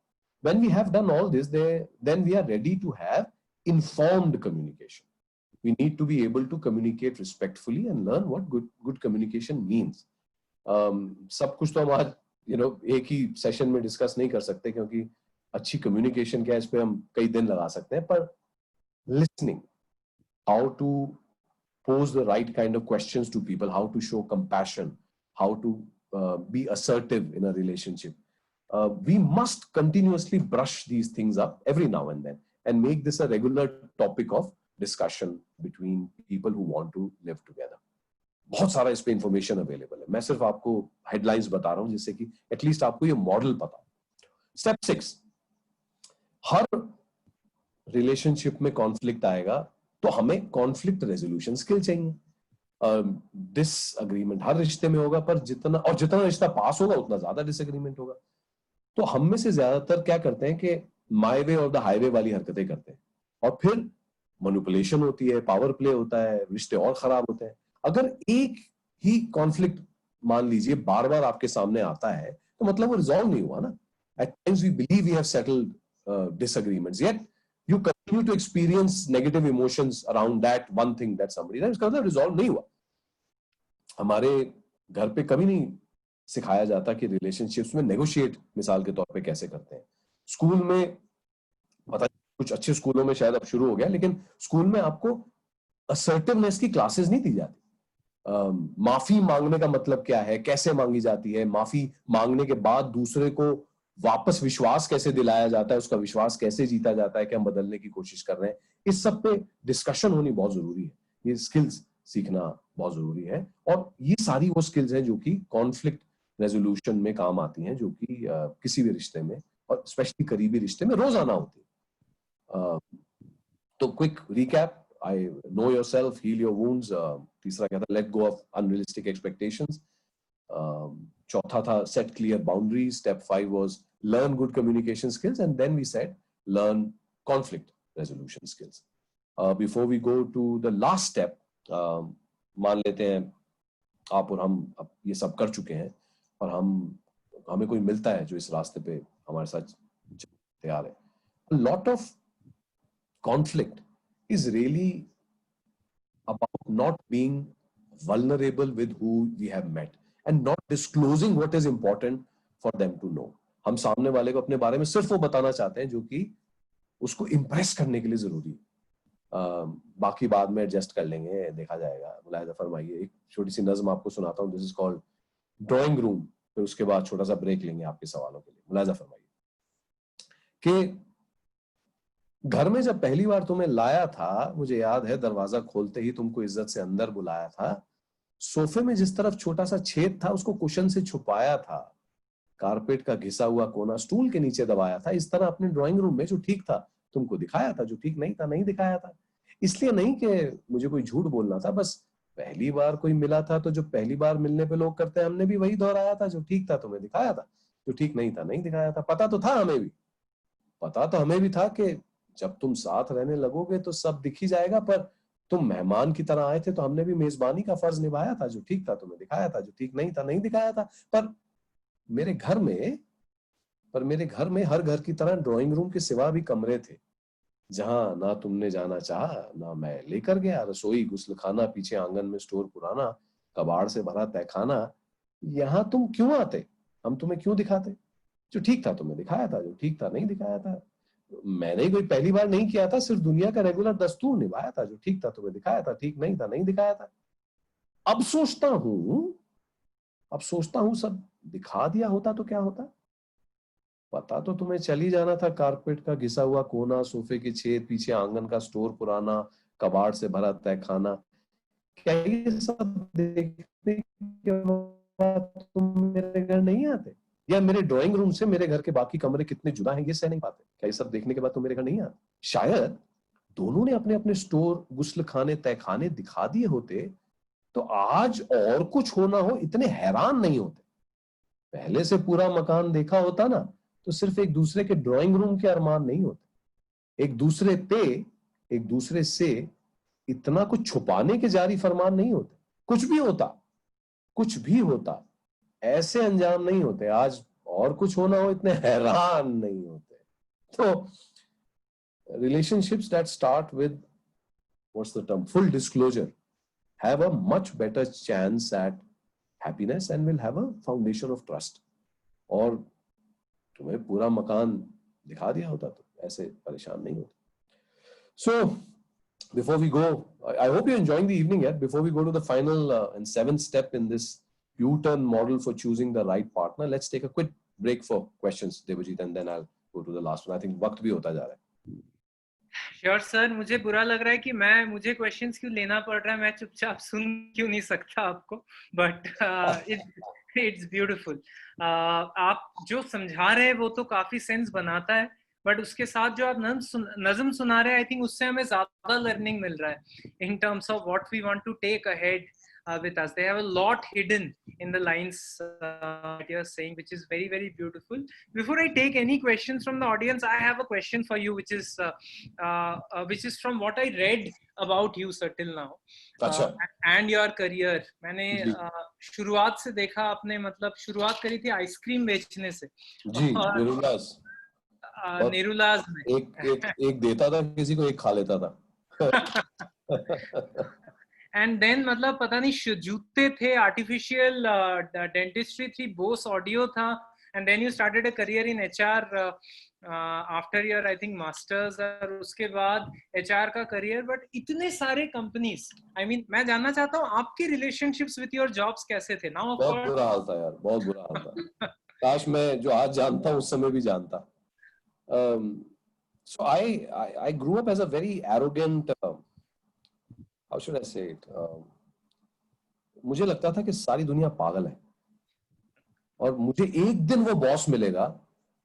When we have done all this, then we are ready to have informed communication. We need to be able to communicate respectfully and learn what good communication means. सब कुछ तो हम आज एक ही सेशन में डिस्कस नहीं कर सकते, क्योंकि अच्छी कम्युनिकेशन क्या है इस पे हम कई दिन लगा सकते हैं. पर listening, how to pose the right kind of questions to people, how to show compassion, how to be assertive in a relationship. We must continuously brush these things up every now and then and make this a regular topic of discussion between people who want to live together. बहुत सारा इस पे information available है, मैं सिर्फ आपको headlines बता रहा हूं जिससे कि एटलीस्ट आपको ये मॉडल पता हो. स्टेप 6, हर रिलेशनशिप में कॉन्फ्लिक्ट आएगा तो हमें कॉन्फ्लिक्ट रेजोल्यूशन स्किल चाहिए. डिसएग्रीमेंट हर रिश्ते में होगा, पर जितना रिश्ता पास होगा उतना ज्यादा डिसएग्रीमेंट होगा. तो हम में से ज्यादातर क्या करते हैं कि माय वे और द हाईवे वाली हरकतें करते हैं, और फिर मैनिपुलेशन होती है, पावर प्ले होता है, रिश्ते और खराब होते हैं. अगर एक ही कॉन्फ्लिक्ट मान लीजिए बार बार आपके सामने आता है, तो मतलब वो रिजॉल्व नहीं हुआ ना. At times we believe we have settled disagreements, yet you continue to experience negative emotions around that one thing that somebody does. इसका मतलब रिजॉल्व नहीं हुआ. हमारे घर पे कभी नहीं सिखाया जाता कि रिलेशनशिप्स में नेगोशिएट मिसाल के तौर पे कैसे करते हैं. स्कूल में पता कुछ अच्छे स्कूलों में शायद अब शुरू हो गया, लेकिन स्कूल में आपको असर्टिवनेस की क्लासेस नहीं दी जाती. माफी मांगने का मतलब क्या है, कैसे मांगी जाती है, माफी मांगने के बाद दूसरे को वापस विश्वास कैसे दिलाया जाता है, उसका विश्वास कैसे जीता जाता है कि हम बदलने की कोशिश कर रहे हैं, इस सब पे डिस्कशन होनी बहुत जरूरी है. ये स्किल्स सीखना बहुत जरूरी है, और ये सारी वो स्किल्स हैं जो कि कॉन्फ्लिक्ट रेजोल्यूशन में काम आती हैं, जो कि किसी भी रिश्ते में और स्पेशली करीबी रिश्ते में रोजाना होती है. तो quick recap: I know yourself, heal your wounds. तीसरा क्या था? Let go of unrealistic expectations. चौथा था set clear boundaries. Step 5 was learn good communication skills, and then we said learn conflict resolution skills. Before we go to the last step, मान लेते हैं आप और हम अब ये सब कर चुके हैं, और हमें कोई मिलता है जो इस रास्ते पे हमारे साथ तैयार है. A lot of conflict is really about not being vulnerable with who we have met and not disclosing what is important for them to know. हम सामने वाले को अपने बारे में सिर्फ वो बताना चाहते हैं जो कि उसको इम्प्रेस करने के लिए जरूरी है. बाकी बाद में एडजस्ट कर लेंगे, देखा जाएगा. मुलाहिजा फरमाइए, एक छोटी सी नज्म आपको सुनाता हूँ. This is called drawing room. फिर उसके बाद छोटा सा ब्रेक लेंगे आपके सवालों के लिए. मुलाहिजा फरमाइए कि घर में जब पहली बार तुम्हें लाया था, मुझे याद है दरवाजा खोलते ही तुमको इज्जत से अंदर बुलाया था. सोफे में जिस तरफ छोटा सा छेद था उसको कुशन से छुपाया था. कारपेट का घिसा हुआ कोना स्टूल के नीचे दबाया था. इस तरह अपने ड्राइंग रूम में जो ठीक था तुमको दिखाया था, जो ठीक नहीं था नहीं दिखाया था. इसलिए नहीं कि मुझे कोई झूठ बोलना था, बस पहली बार कोई मिला था तो जो पहली बार मिलने पे लोग करते हैं, हमने भी वही दोहराया था. जो ठीक था तुम्हें दिखाया था, जो ठीक नहीं था नहीं दिखाया था. पता तो था हमें भी, पता तो हमें भी था कि जब तुम साथ रहने लगोगे तो सब दिख ही जाएगा, पर तुम मेहमान की तरह आए थे तो हमने भी मेजबानी का फर्ज निभाया था. जो ठीक था तुम्हें दिखाया था, जो ठीक नहीं था नहीं दिखाया था. पर मेरे घर में हर घर की तरह ड्राइंग रूम के सिवा भी कमरे थे जहां ना तुमने जाना चाहा ना मैं लेकर गया। रसोई, गुस्लखाना, पीछे आंगन में स्टोर पुराना, कबाड़ से भरा तहखाना। यहाँ तुम क्यों आते, हम तुम्हें क्यों दिखाते? जो ठीक था तुम्हें दिखाया था, जो ठीक था नहीं दिखाया था। मैंने कोई पहली बार नहीं किया था, सिर्फ दुनिया का रेगुलर दस्तूर निभाया था। जो ठीक था तुम्हें दिखाया था, ठीक नहीं था नहीं दिखाया था। अब सोचता हूं सब दिखा दिया होता तो क्या होता। पता तो तुम्हें चल ही जाना था। कारपेट का घिसा हुआ कोना, सोफे के छेद, पीछे आंगन का स्टोर पुराना, कबाड़ से भरा तहखाना। क्या ये सब देखने के बाद तुम मेरे घर नहीं आते? या मेरे ड्राइंग रूम से मेरे घर के बाकी कमरे कितने जुदा हैं ये सह नहीं पाते? क्या ये सब देखने के बाद तुम मेरे घर नहीं आते? शायद दोनों ने अपने अपने स्टोर, गुस्ल खाने, तहखाने दिखा दिए होते तो आज और कुछ होना हो इतने हैरान नहीं होते। पहले से पूरा मकान देखा होता ना तो सिर्फ एक दूसरे के ड्राइंग रूम के अरमान नहीं होते। एक दूसरे से इतना कुछ छुपाने के जारी फरमान नहीं होते। कुछ भी होता ऐसे अंजाम नहीं होते। आज और कुछ होना हो इतने हैरान नहीं होते। तो relationships that start with, what's the term, full disclosure have a much better chance at happiness and will have a foundation of trust. और तुम्हें पूरा मकान दिखा दिया होता तो ऐसे परेशान नहीं होते। So before we go, I hope you're enjoying the evening yet. Before we go to the final and seventh step in this U-turn model for choosing the right partner, let's take a quick break for questions, Debajit, and then I'll go to the last one. I think वक्त भी होता जा रहा है। Sure sir, मुझे बुरा लग रहा है कि मुझे क्वेश्चंस क्यों लेना पड़ रहा है, मैं चुपचाप सुन क्यों नहीं सकता आपको, बट इट्स ब्यूटीफुल। आप जो समझा रहे हैं वो तो काफी सेंस बनाता है, बट उसके साथ जो आप नज़म सुना रहे हैं, आई थिंक उससे हमें ज्यादा लर्निंग मिल रहा है in terms of what we want to take ahead with us. They have a lot hidden in the lines that you're saying, which is very, very beautiful. Before I take any questions from the audience, I have a question for you, which is from what I read about you, sir, till now, and your career. मैंने शुरुआत से देखा, आपने मतलब शुरुआत करी थी ice cream बेचने से। जी, नेरुलाज में एक देता था किसी को, एक खा लेता था। एंड देन मतलब पता नहीं जूते थे, आर्टिफिशियल डेंटिस्ट्री थी, बोस ऑडियो था, and then you started a career in HR after your I think masters, और उसके बाद एचआर का करियर। बट इतने सारे कंपनीज, आई मीन मैं जानना चाहता हूँ आपकी रिलेशनशिप्स विद योर जॉब्स कैसे थे? नाउ बहुत बुरा हाल था यार, बहुत बुरा हाल था। काश मैं जो आज जानता हूँ उस समय भी जानता। So I grew up as a very arrogant, how should I say it? मुझे लगता था कि सारी दुनिया पागल है और मुझे एक दिन वो बॉस मिलेगा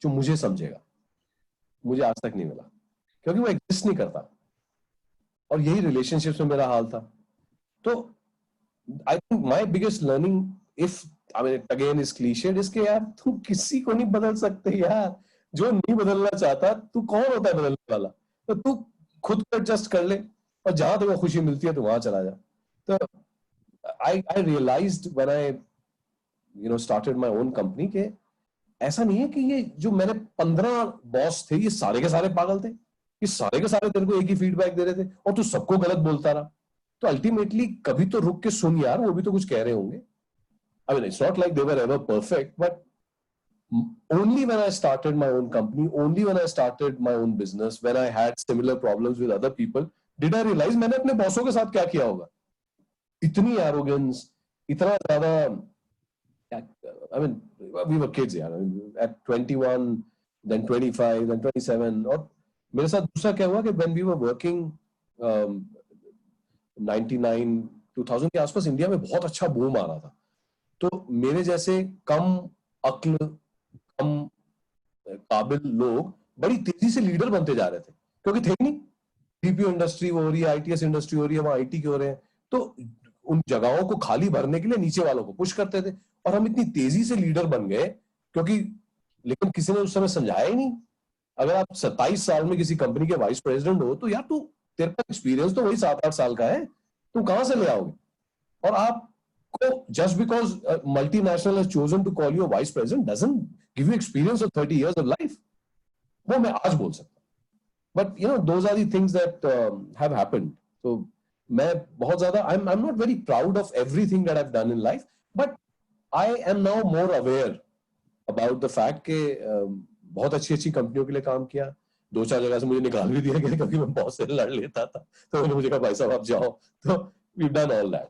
जो मुझे समझेगा। मुझे आज तक नहीं मिला क्योंकि वो एग्जिस्ट नहीं करता, और यही रिलेशनशिप्स में मेरा हाल था। तो I think my biggest learning, if I mean again is clichéd, इसके यार तुम किसी को नहीं बदल सकते यार। जो नहीं बदलना चाहता, तू कौन होता है बदलने वाला? तो तू खुद को एडजस्ट कर ले और जहां तुम्हें खुशी मिलती है तो वहां चला जा। तो I realized when I started my own company के ऐसा नहीं है कि ये जो मैंने 15 बॉस थे ये सारे के सारे पागल थे, ये सारे के सारे तेरे को एक ही फीडबैक दे रहे थे और तू सबको गलत बोलता रहा। तो अल्टीमेटली कभी तो रुक के सुन यार, वो भी तो कुछ कह रहे होंगे। I mean, it's not like they were ever perfect, but only when I started my own company, only when I started my own business, when I had similar problems with other people, did I realize मैंने अपने बॉसों के साथ क्या किया होगा। इतनी arrogance, इतना ज्यादा, I mean, we were kids यार, at 21, then 25, then 27, और मेरे साथ दूसरा क्या हुआ कि when we were working 99, 2000 के आसपास इंडिया में बहुत अच्छा बूम आ रहा था। तो मेरे जैसे कम अक्ल, कम काबिल लोग बड़ी तेजी से लीडर बनते जा रहे थे, क्योंकि थे नहीं, बीपीओ इंडस्ट्री हो रही है, आईटीएस इंडस्ट्री हो रही है, वहां आईटी के हो रहे हैं, तो उन जगहों को खाली भरने के लिए नीचे वालों को पुश करते थे, और हम इतनी तेजी से लीडर बन गए क्योंकि, लेकिन किसी ने उस समय समझाया ही नहीं। अगर आप 27 साल में किसी कंपनी के वाइस प्रेसिडेंट हो तो यार तेरे का एक्सपीरियंस तो वही 7-8 साल का है, तुम कहां से ले आओगे? और आप So just because a multinational has chosen to call you a vice president doesn't give you experience of 30 years of life. वो मैं आज बोल सकता हूँ. But you know, those are the things that have happened. So मैं बहुत ज़्यादा I'm not very proud of everything that I've done in life, but I am now more aware about the fact कि बहुत अच्छी कंपनियों के लिए काम किया. 2-4 जगह से मुझे निकाल भी दिया गया क्योंकि मैं बॉस से लड़ लेता था. तो उन्होंने मुझे कहा भाई साहब आप जाओ. तो we've done all that.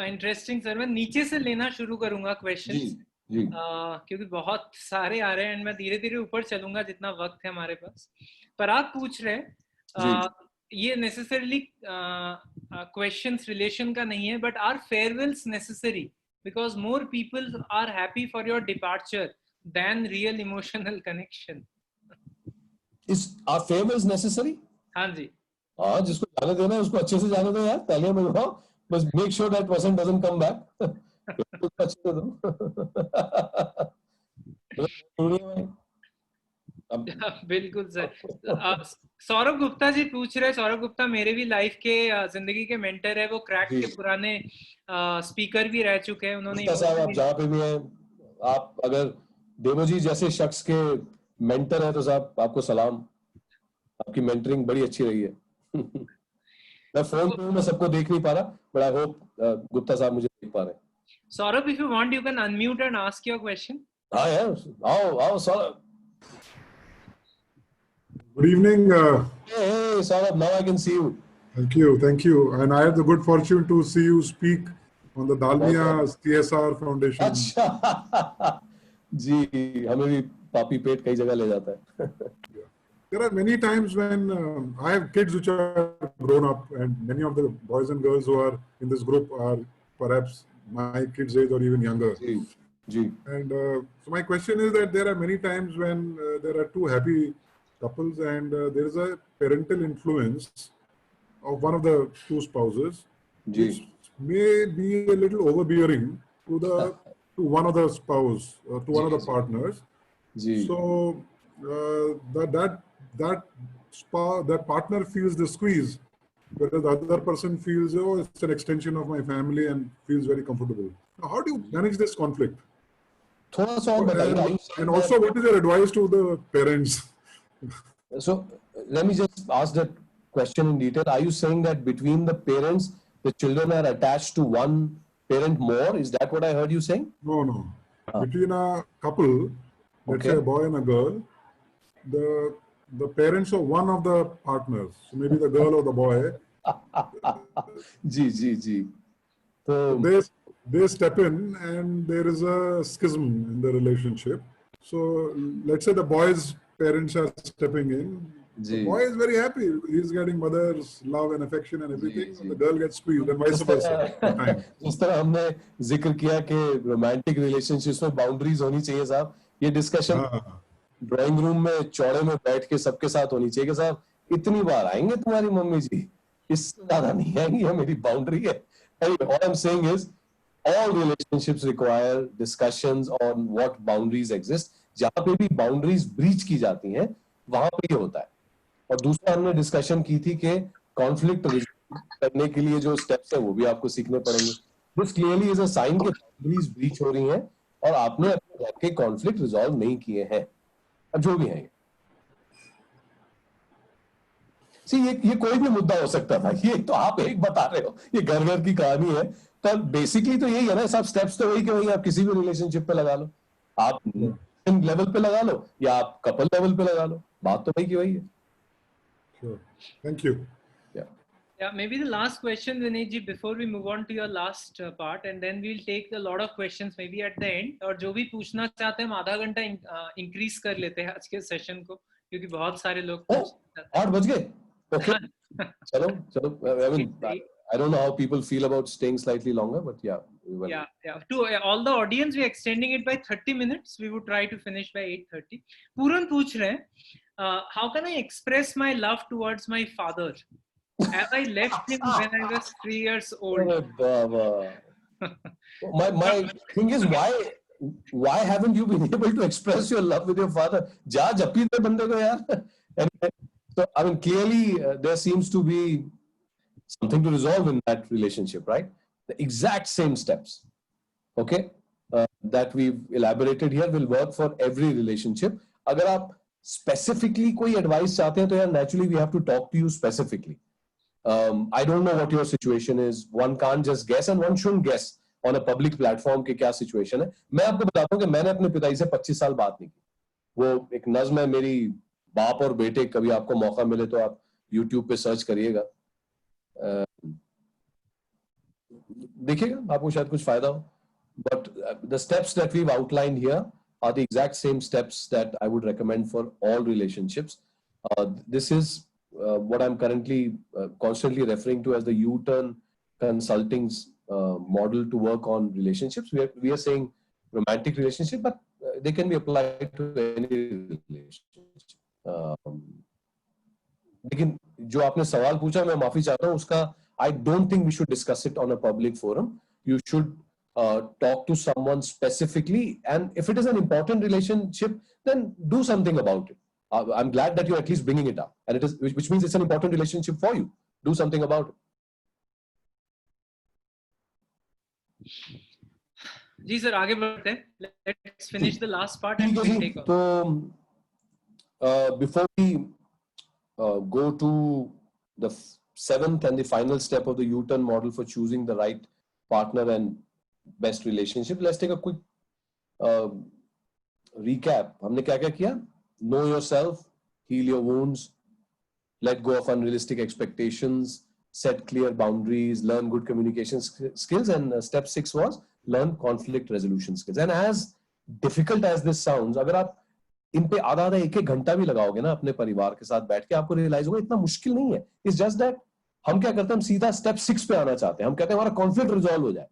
Interesting sir. मैं नीचे से लेना शुरू करूंगा क्वेश्चंस, क्योंकि बहुत सारे आ रहे हैं. मैं धीरे धीरे ऊपर चलूंगा जितना वक्त है हमारे पास. पराग पूछ रहे ये नेसेसरली क्वेश्चंस रिलेशन का नहीं है, but are farewells necessary because more people are happy for your departure than real emotional connection. Is are farewells necessary? हाँ जी. हाँ, जिसको जाने देना है उसको अच्छे से जाने दो यार. पहले मैं बताऊं, बस make sure that person doesn't come back. अच्छे से दो. बिल्कुल सर. सौरभ गुप्ता जी पूछ रहे. सौरभ गुप्ता मेरे भी लाइफ के जिंदगी के मेंटर है. वो क्रैक के पुराने स्पीकर भी रह चुके हैं. उन्होंने आप जहाँ पे भी हैं, आप अगर देवोजी जैसे शख्स के मेंटर है तो साहब आपको सलाम. आपकी मेंटरिंग बड़ी अच्छी रही है. मैं फोन पे मैं सबको देख नहीं पा रहा, बट आई होप गुप्ता साहब मुझे देख पा रहे हैं. Saurabh, if you want you can unmute and ask your question. हाँ यार, आओ Saurabh. Good evening. Hey, Saurabh, now I can see you. Thank you. And I had the good fortune to see you speak on the Dalmia CSR Foundation. अच्छा. जी, हमें भी पापी पेट कई जगह ले जाता है. There are many times when I have kids which are grown up, and many of the boys and girls who are in this group are perhaps my kids' age or even younger. Ji. And so my question is that there are many times when there are two happy couples and there is a parental influence of one of the two spouses, which may be a little overbearing to one of the spouse or to one of the partners. So that partner feels the squeeze, whereas the other person feels, oh, it's an extension of my family, and feels very comfortable. Now, how do you manage this conflict? थोड़ा सा और बताइए. And also, what is your advice to the parents? So let me just ask that question in detail. Are you saying that between the parents, the children are attached to one parent more? Is that what I heard you saying? No. Between a couple, let's say a boy and a girl, the parents of one of the partners, so maybe the girl or the boy, ji. So they step in and there is a schism in the relationship. So let's say the boy's parents are stepping in. The boy is very happy. He's getting mother's love and affection and everything. And the girl gets squeezed and vice versa. जिस तरह हमने जिक्र किया कि romantic relationships में boundaries होनी चाहिए साहब, ये डिस्कशन ड्राइंग रूम में चौड़े में बैठ के सबके साथ होनी चाहिए कि साहब इतनी बार आएंगे तुम्हारी मम्मी जी, इससे ज्यादा नहीं आएंगी, ये मेरी बाउंड्री है. All I'm saying is all relationships require discussions on what boundaries exist. जहां पे भी बाउंड्रीज ब्रीच की जाती हैं वहां पे ये होता है. और दूसरा हमने डिस्कशन की थी कि कॉन्फ्लिक्ट करने के लिए जो स्टेप्स हैं वो भी आपको सीखने पड़ेंगे. This clearly is a sign कि बाउंड्रीज ब्रीच हो रही हैं और आपने अपने घर के कॉन्फ्लिक्ट रिजॉल्व नहीं किए हैं. अब जो भी है ये कोई भी मुद्दा हो सकता था. ये तो आप एक बता रहे हो, ये घर की कहानी है. तो बेसिकली तो यही है ना सब स्टेप्स तो वही कि वही आप किसी भी रिलेशनशिप पे लगा लो, आप लेवल पे लगा लो या आप कपल लेवल पे लगा लो, बात तो वही की वही है. Sure. Thank you. Yeah, maybe the last question, Vineet ji, before we move on to your last part, and then we'll take a lot of questions maybe at the end. और जो भी पूछना चाहते हैं हम आधा घंटा increase कर लेते हैं आज के सेशन को, क्योंकि बहुत सारे लोग 8 बज गए. Okay. चलो. I mean, I don't know how people feel about staying slightly longer, but yeah. To all the audience, we're extending it by 30 minutes. We would try to finish by 8:30. Puran पूछ रहे हैं, how can I express my love towards my father as I left him when I was 3 years old? My thing is, why haven't you been able to express your love with your father? जा जपी दे बंदे को यार. Anyway, so I mean, clearly there seems to be something to resolve in that relationship, right? The exact same steps, okay, that we've elaborated here will work for every relationship. अगर आप specifically कोई advice चाहते हैं तो यार naturally we have to talk to you specifically. I don't know what your situation is. One can't just guess and one shouldn't guess on a public platform कि क्या situation है. मैं आपको बताता हूँ कि मैंने अपने पिताजी से 25 साल बात नहीं की. वो एक नज़्म है मेरी, बाप और बेटे. कभी आपको मौका मिले तो आप YouTube पे सर्च करिएगा, देखिएगा, आपको शायद कुछ फायदा हो. But the steps that we've outlined here are the exact same steps that I would recommend for all relationships. This is what I'm currently constantly referring to as the U-turn consulting's model to work on relationships. We are saying romantic relationship, but they can be applied to any relationship. लेकिन जो आपने सवाल पूछा, मैं माफी चाहता हूँ उसका. I don't think we should discuss it on a public forum. You should talk to someone specifically, and if it is an important relationship, then do something about it. I'm glad that you're at least bringing it up, and it is, which means it's an important relationship for you. Do something about it. जी sir, आगे बढ़ते हैं. Let's finish the last part and we'll take off. So before we go to the seventh and the final step of the U-turn model for choosing the right partner and best relationship, let's take a quick recap. हमने क्या क्या किया? Know yourself, heal your wounds, let go of unrealistic expectations, set clear boundaries, learn good communication skills, and step 6 was learn conflict resolution skills. And as difficult as this sounds, अगर आप इन पे आधा एक घंटा भी लगाओगे ना अपने परिवार के साथ बैठ के, आपको रियलाइज होगा इतना मुश्किल नहीं है. It's just that हम क्या करते हैं, हम सीधा स्टेप 6 पे आना चाहते हैं. हम कहते हैं हमारा कॉन्फ्लिक्ट रिजॉल्व हो जाए.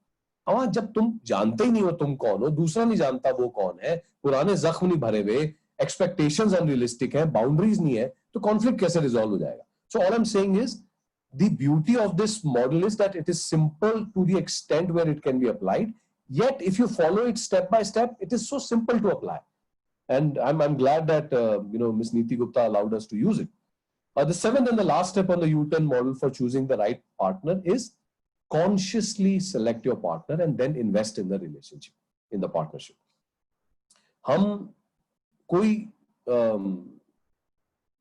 अब जब तुम जानते ही नहीं हो तुम कौन हो, दूसरा नहीं जानता वो कौन है, पुराने जख्म नहीं भरे हुए, एक्सपेक्टेशंस अनरियलिस्टिक है, बाउंड्रीज नहीं है, तो कॉन्फ्लिक्ट कैसे रिजॉल्व हो जाएगा? So all I am saying is the beauty of this model is that it is simple to the extent where it can be applied, yet if you follow it step by step, it is so simple to apply. And I'm glad that Ms. Neeti Gupta allowed us to use it. The seventh and the last step on the U-turn model for choosing the right partner is consciously select your partner and then invest in the relationship, in the partnership. हम कोई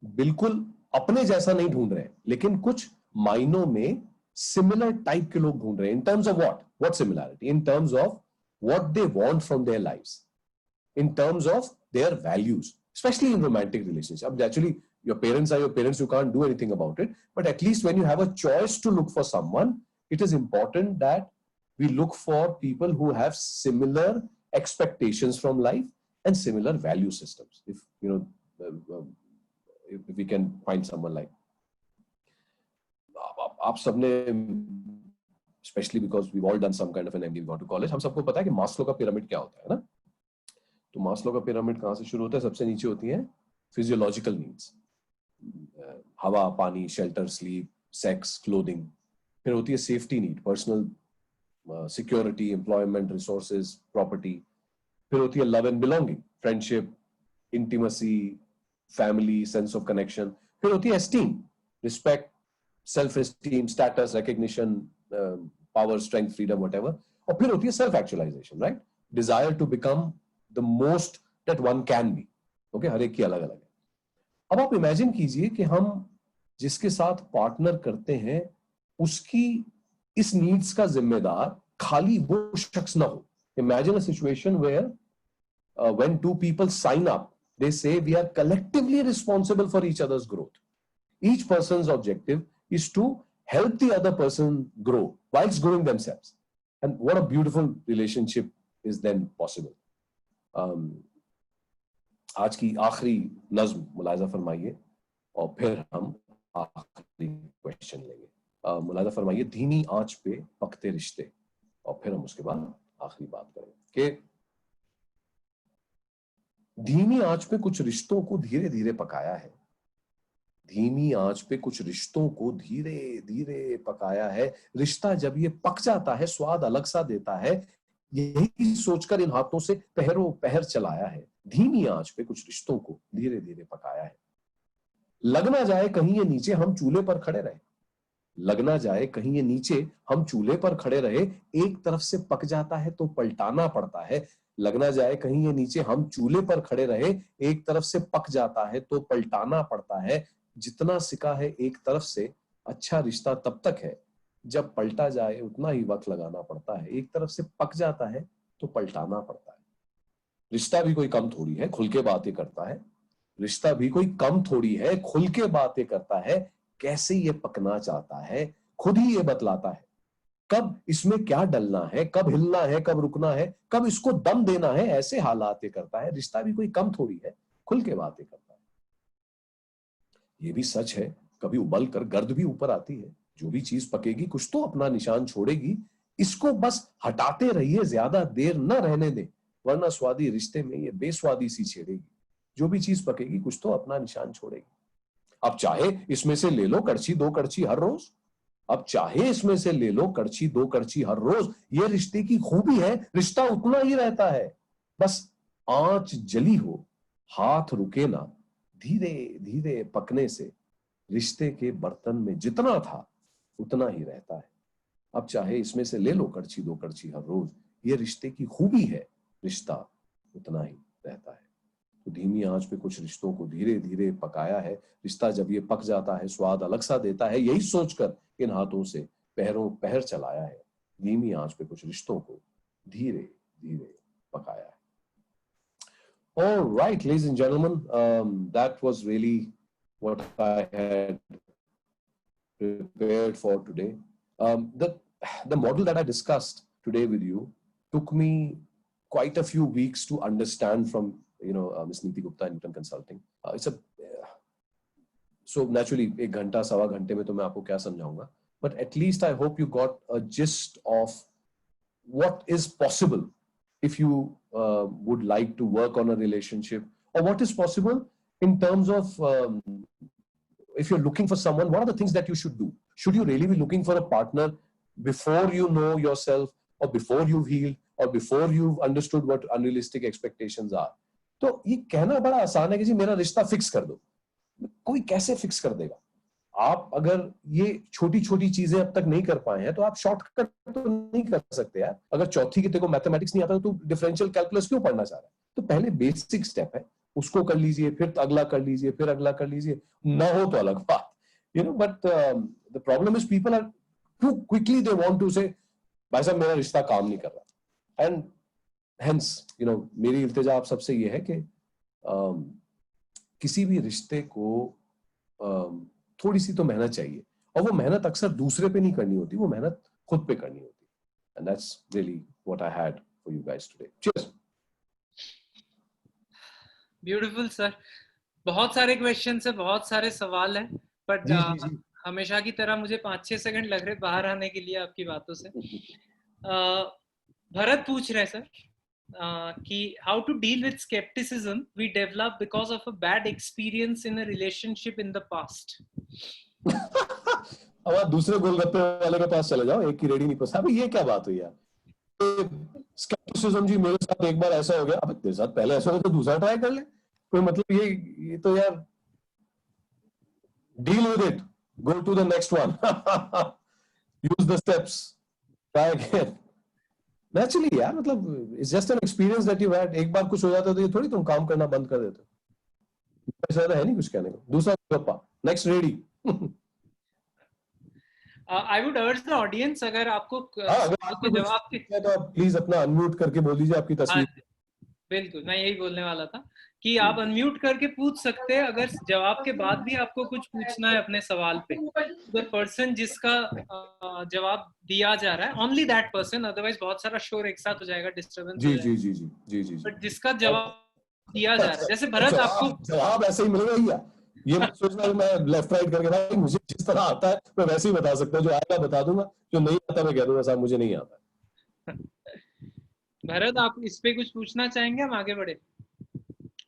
बिल्कुल अपने जैसा नहीं ढूंढ रहे हैं, लेकिन कुछ मायनों में सिमिलर टाइप के लोग ढूंढ रहे हैं. इन terms of what similarity? In terms of what they want from their lives, in terms of their values, specially in romantic relationship. अब actually your parents are your parents, you can't do anything about it, but at least when you have a choice to look for someone, it is important that we look for people who have similar expectations from life and similar value systems. If if we can find someone like आप सबने, especially because we've all done some kind of an MBA, we gone to college, हम सबको पता है कि Maslow का pyramid क्या होता है ना. तो मास्लो का पिरामिड कहाँ से शुरू होता है? सबसे नीचे होती है फिजियोलॉजिकल नीड्स, हवा, पानी, शेल्टर, स्लीप, सेक्स, क्लोथिंग. फिर होती है safety need, personal security, employment, resources, property. फिर होती है love and belonging, friendship, intimacy, family, sense of connection. फिर होती है esteem, respect, self esteem, status, recognition, power, strength, freedom, whatever. और फिर होती है self actualization, right? Desire to become the most that one can be. Okay, हर एक की अलग अलग है. अब आप इमेजिन कीजिए कि हम जिसके साथ पार्टनर करते हैं उसकी इस नीड्स का जिम्मेदार खाली वो शख्स ना हो. Imagine a situation where when two people sign up, they say we are collectively responsible for each other's growth. Each person's objective is to help the other person grow whilst growing themselves. And what a beautiful relationship is then possible. आज की आखिरी नज्म मुलाहिजा फरमाइए और फिर हम आखिरी question लेंगे. मुलाहिजा फरमाइए, धीमी आंच पे पकते रिश्ते, और फिर हम उसके बाद आखिरी बात करेंगे कि धीमी आंच पे कुछ रिश्तों को धीरे धीरे पकाया है. धीमी आंच पे कुछ रिश्तों को धीरे धीरे पकाया है. रिश्ता जब ये पक जाता है स्वाद अलग सा देता है. यही सोचकर इन हाथों से पहरों पहर चलाया है. धीमी आंच पे कुछ रिश्तों को धीरे धीरे पकाया है. लग ना जाए कहीं ये नीचे हम चूल्हे पर खड़े रहे. लगना जाए कहीं ये नीचे हम चूल्हे पर खड़े रहे, एक तरफ से पक जाता है तो पलटाना पड़ता है। लगना जाए कहीं ये नीचे हम चूल्हे पर खड़े रहे, एक तरफ से पक जाता है तो पलटाना पड़ता है। जितना सिका है एक तरफ से, अच्छा रिश्ता तब तक है जब पलटा जाए उतना ही वक्त लगाना पड़ता है। एक तरफ से पक जाता है तो पलटाना पड़ता है। रिश्ता भी कोई कम थोड़ी है, खुल के बातें करता है। रिश्ता भी कोई कम थोड़ी है, खुल के बातें करता है। कैसे ये पकना चाहता है खुद ही ये बतलाता है। कब इसमें क्या डलना है, कब हिलना है, कब रुकना है, कब इसको दम देना है, ऐसे हालात ये करता है। रिश्ता भी कोई कम थोड़ी है, खुल के बातें करता है। ये भी सच है, कभी उबल कर गर्द भी ऊपर आती है। जो भी चीज पकेगी कुछ तो अपना निशान छोड़ेगी। इसको बस हटाते रहिए, ज्यादा देर न रहने दें, वरना स्वादी रिश्ते में ये बेस्वादी सी छेड़ेगी। जो भी चीज पकेगी कुछ तो अपना निशान छोड़ेगी। अब चाहे इसमें से ले लो कड़छी दो कड़छी हर रोज, अब चाहे इसमें से ले लो कड़छी दो कड़छी हर रोज। ये रिश्ते की खूबी है, रिश्ता उतना ही रहता है। बस आंच जली हो, हाथ रुके ना, धीरे धीरे पकने से रिश्ते के बर्तन में जितना था उतना ही रहता है। अब चाहे इसमें से ले लो कड़छी दो कड़छी हर रोज, ये रिश्ते की खूबी है, रिश्ता उतना ही रहता है। तो धीमी आंच पे कुछ रिश्तों को धीरे धीरे पकाया है। रिश्ता जब ये पक जाता है स्वाद अलग सा देता है। यही सोचकर इन हाथों से पैरों पैर चलाया है। धीमी आंच पे कुछ रिश्तों को धीरे धीरे पकाया है। All right, ladies and gentlemen, that was really what I had prepared for today. The model that I discussed today with you took me quite a few weeks to understand from Ms. Neeti Gupta and Newton Consulting. So naturally एक घंटा सवा घंटे में तो मैं आपको क्या समझाऊंगा, but at least I hope you got a gist of what is possible if you would like to work on a relationship, or what is possible in terms of if you're looking for someone, what are the things that you should do? Should you really be looking for a partner before you know yourself, or before you've healed, or before you've understood what unrealistic expectations are? तो ये कहना बड़ा आसान है कि जी मेरा रिश्ता fix कर दो। कोई कैसे फिक्स कर देगा? आप अगर ये छोटी छोटी चीजें अब तक नहीं कर पाए हैं तो आप शॉर्टकट तो नहीं कर सकते यार। अगर चौथी की तेरे को मैथमेटिक्स नहीं आता तो डिफरेंशियल कैलकुलस क्यों पढ़ना चाह रहा है? तो पहले बेसिक स्टेप है, उसको कर लीजिए, फिर अगला कर लीजिए, फिर अगला कर लीजिए। ना हो तो अलग बात, but the problem is people are too quickly they want to say भाई साहब मेरा रिश्ता काम नहीं कर रहा। एंड हेंस मेरी इल्तिजा आप सबसे ये है कि किसी भी रिश्ते को थोड़ी सी तो मेहनत चाहिए, और वो मेहनत अक्सर दूसरे पे नहीं करनी होती, वो मेहनत खुद पे करनी होती। And that's really what I had for you guys today. Cheers. Beautiful sir, बहुत सारे क्वेश्चंस है, बहुत सारे सवाल है, बट हमेशा की तरह मुझे 5-6 सेकंड लग रहे बाहर आने के लिए आपकी बातों से। भरत पूछ रहे सर कि how to deal with scepticism we develop because of a bad experience in a relationship in the past. अब आप दूसरे गोलगप्पे वाले के पास चले जाओ, एक की रेडी नहीं पसंद। अबे ये क्या बात हुई यार? स्केप्टिसिज्म जी मेरे साथ एक बार ऐसा हो गया, अब तेरे साथ पहले ऐसा हो तो दूसरा ट्राई कर ले। कोई मतलब ये तो यार, deal with it, go to the next one, use the steps, try again. Naturally यार, मतलब it's just an experience that you had. एक बार कुछ हो जाता है तो ये थोड़ी तुम काम करना बंद कर देते हो। ऐसा है नहीं कुछ कहने को। दूसरा गप्पा, next ready. I would urge the audience, अगर आपको जवाब तो प्लीज अपना अनम्यूट करके बोल दीजिए आपकी तस्वीर। बिल्कुल, मैं यही बोलने वाला था कि आप अनम्यूट करके पूछ सकते हैं अगर जवाब के बाद भी आपको कुछ पूछना है अपने सवाल पे। द पर्सन जिसका जवाब दिया जा रहा है, ओनली दैट पर्सन, अदरवाइज बहुत सारा शोर एक साथ हो जाएगा, disturbance ji ji ji ji ji ji. But जिसका जवाब दिया जा रहा है, जैसे भरत आपको जवाब ऐसे ही मिलेगा भैया, ये मत सोचना कि मैं लेफ्ट राइट करके, भाई मुझे जिस तरह आता है मैं वैसे ही बता सकता हूँ। जो आएगा बता दूंगा, जो नहीं आता मैं कह दूंगा साहब मुझे नहीं आता। भरत आप इस पे कुछ पूछना चाहेंगे? हम आगे बढ़े।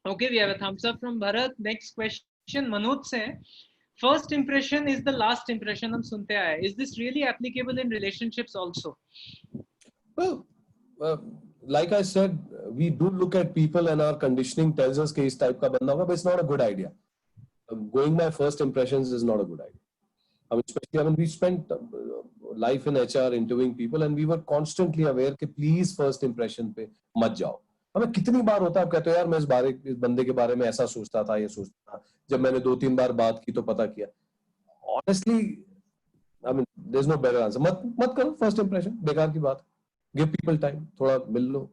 Okay, we have a thumbs up from Bharat. Next question Manoj से है। First impression is the last impression, हम सुनते आए। Is this really applicable in relationships also? Well, like I said, we do look at people and our conditioning tells us कि इस type का बंदा होगा, but it's not a good idea. Going by first impressions is not a good idea. I mean, especially, I mean, we spent life in HR interviewing people and we were constantly aware कि please first impression पे मत जाओ. हमें कितनी बार होता है, आप कहते हो यार मैं इस बंदे के बारे में ऐसा सोचता था, ये सोचता था, जब मैंने 2-3 बार बात की तो पता किया. Honestly, I mean, there's no better answer. मत करो first impression, बेकार की बात. Give people time, थोड़ा मिल लो.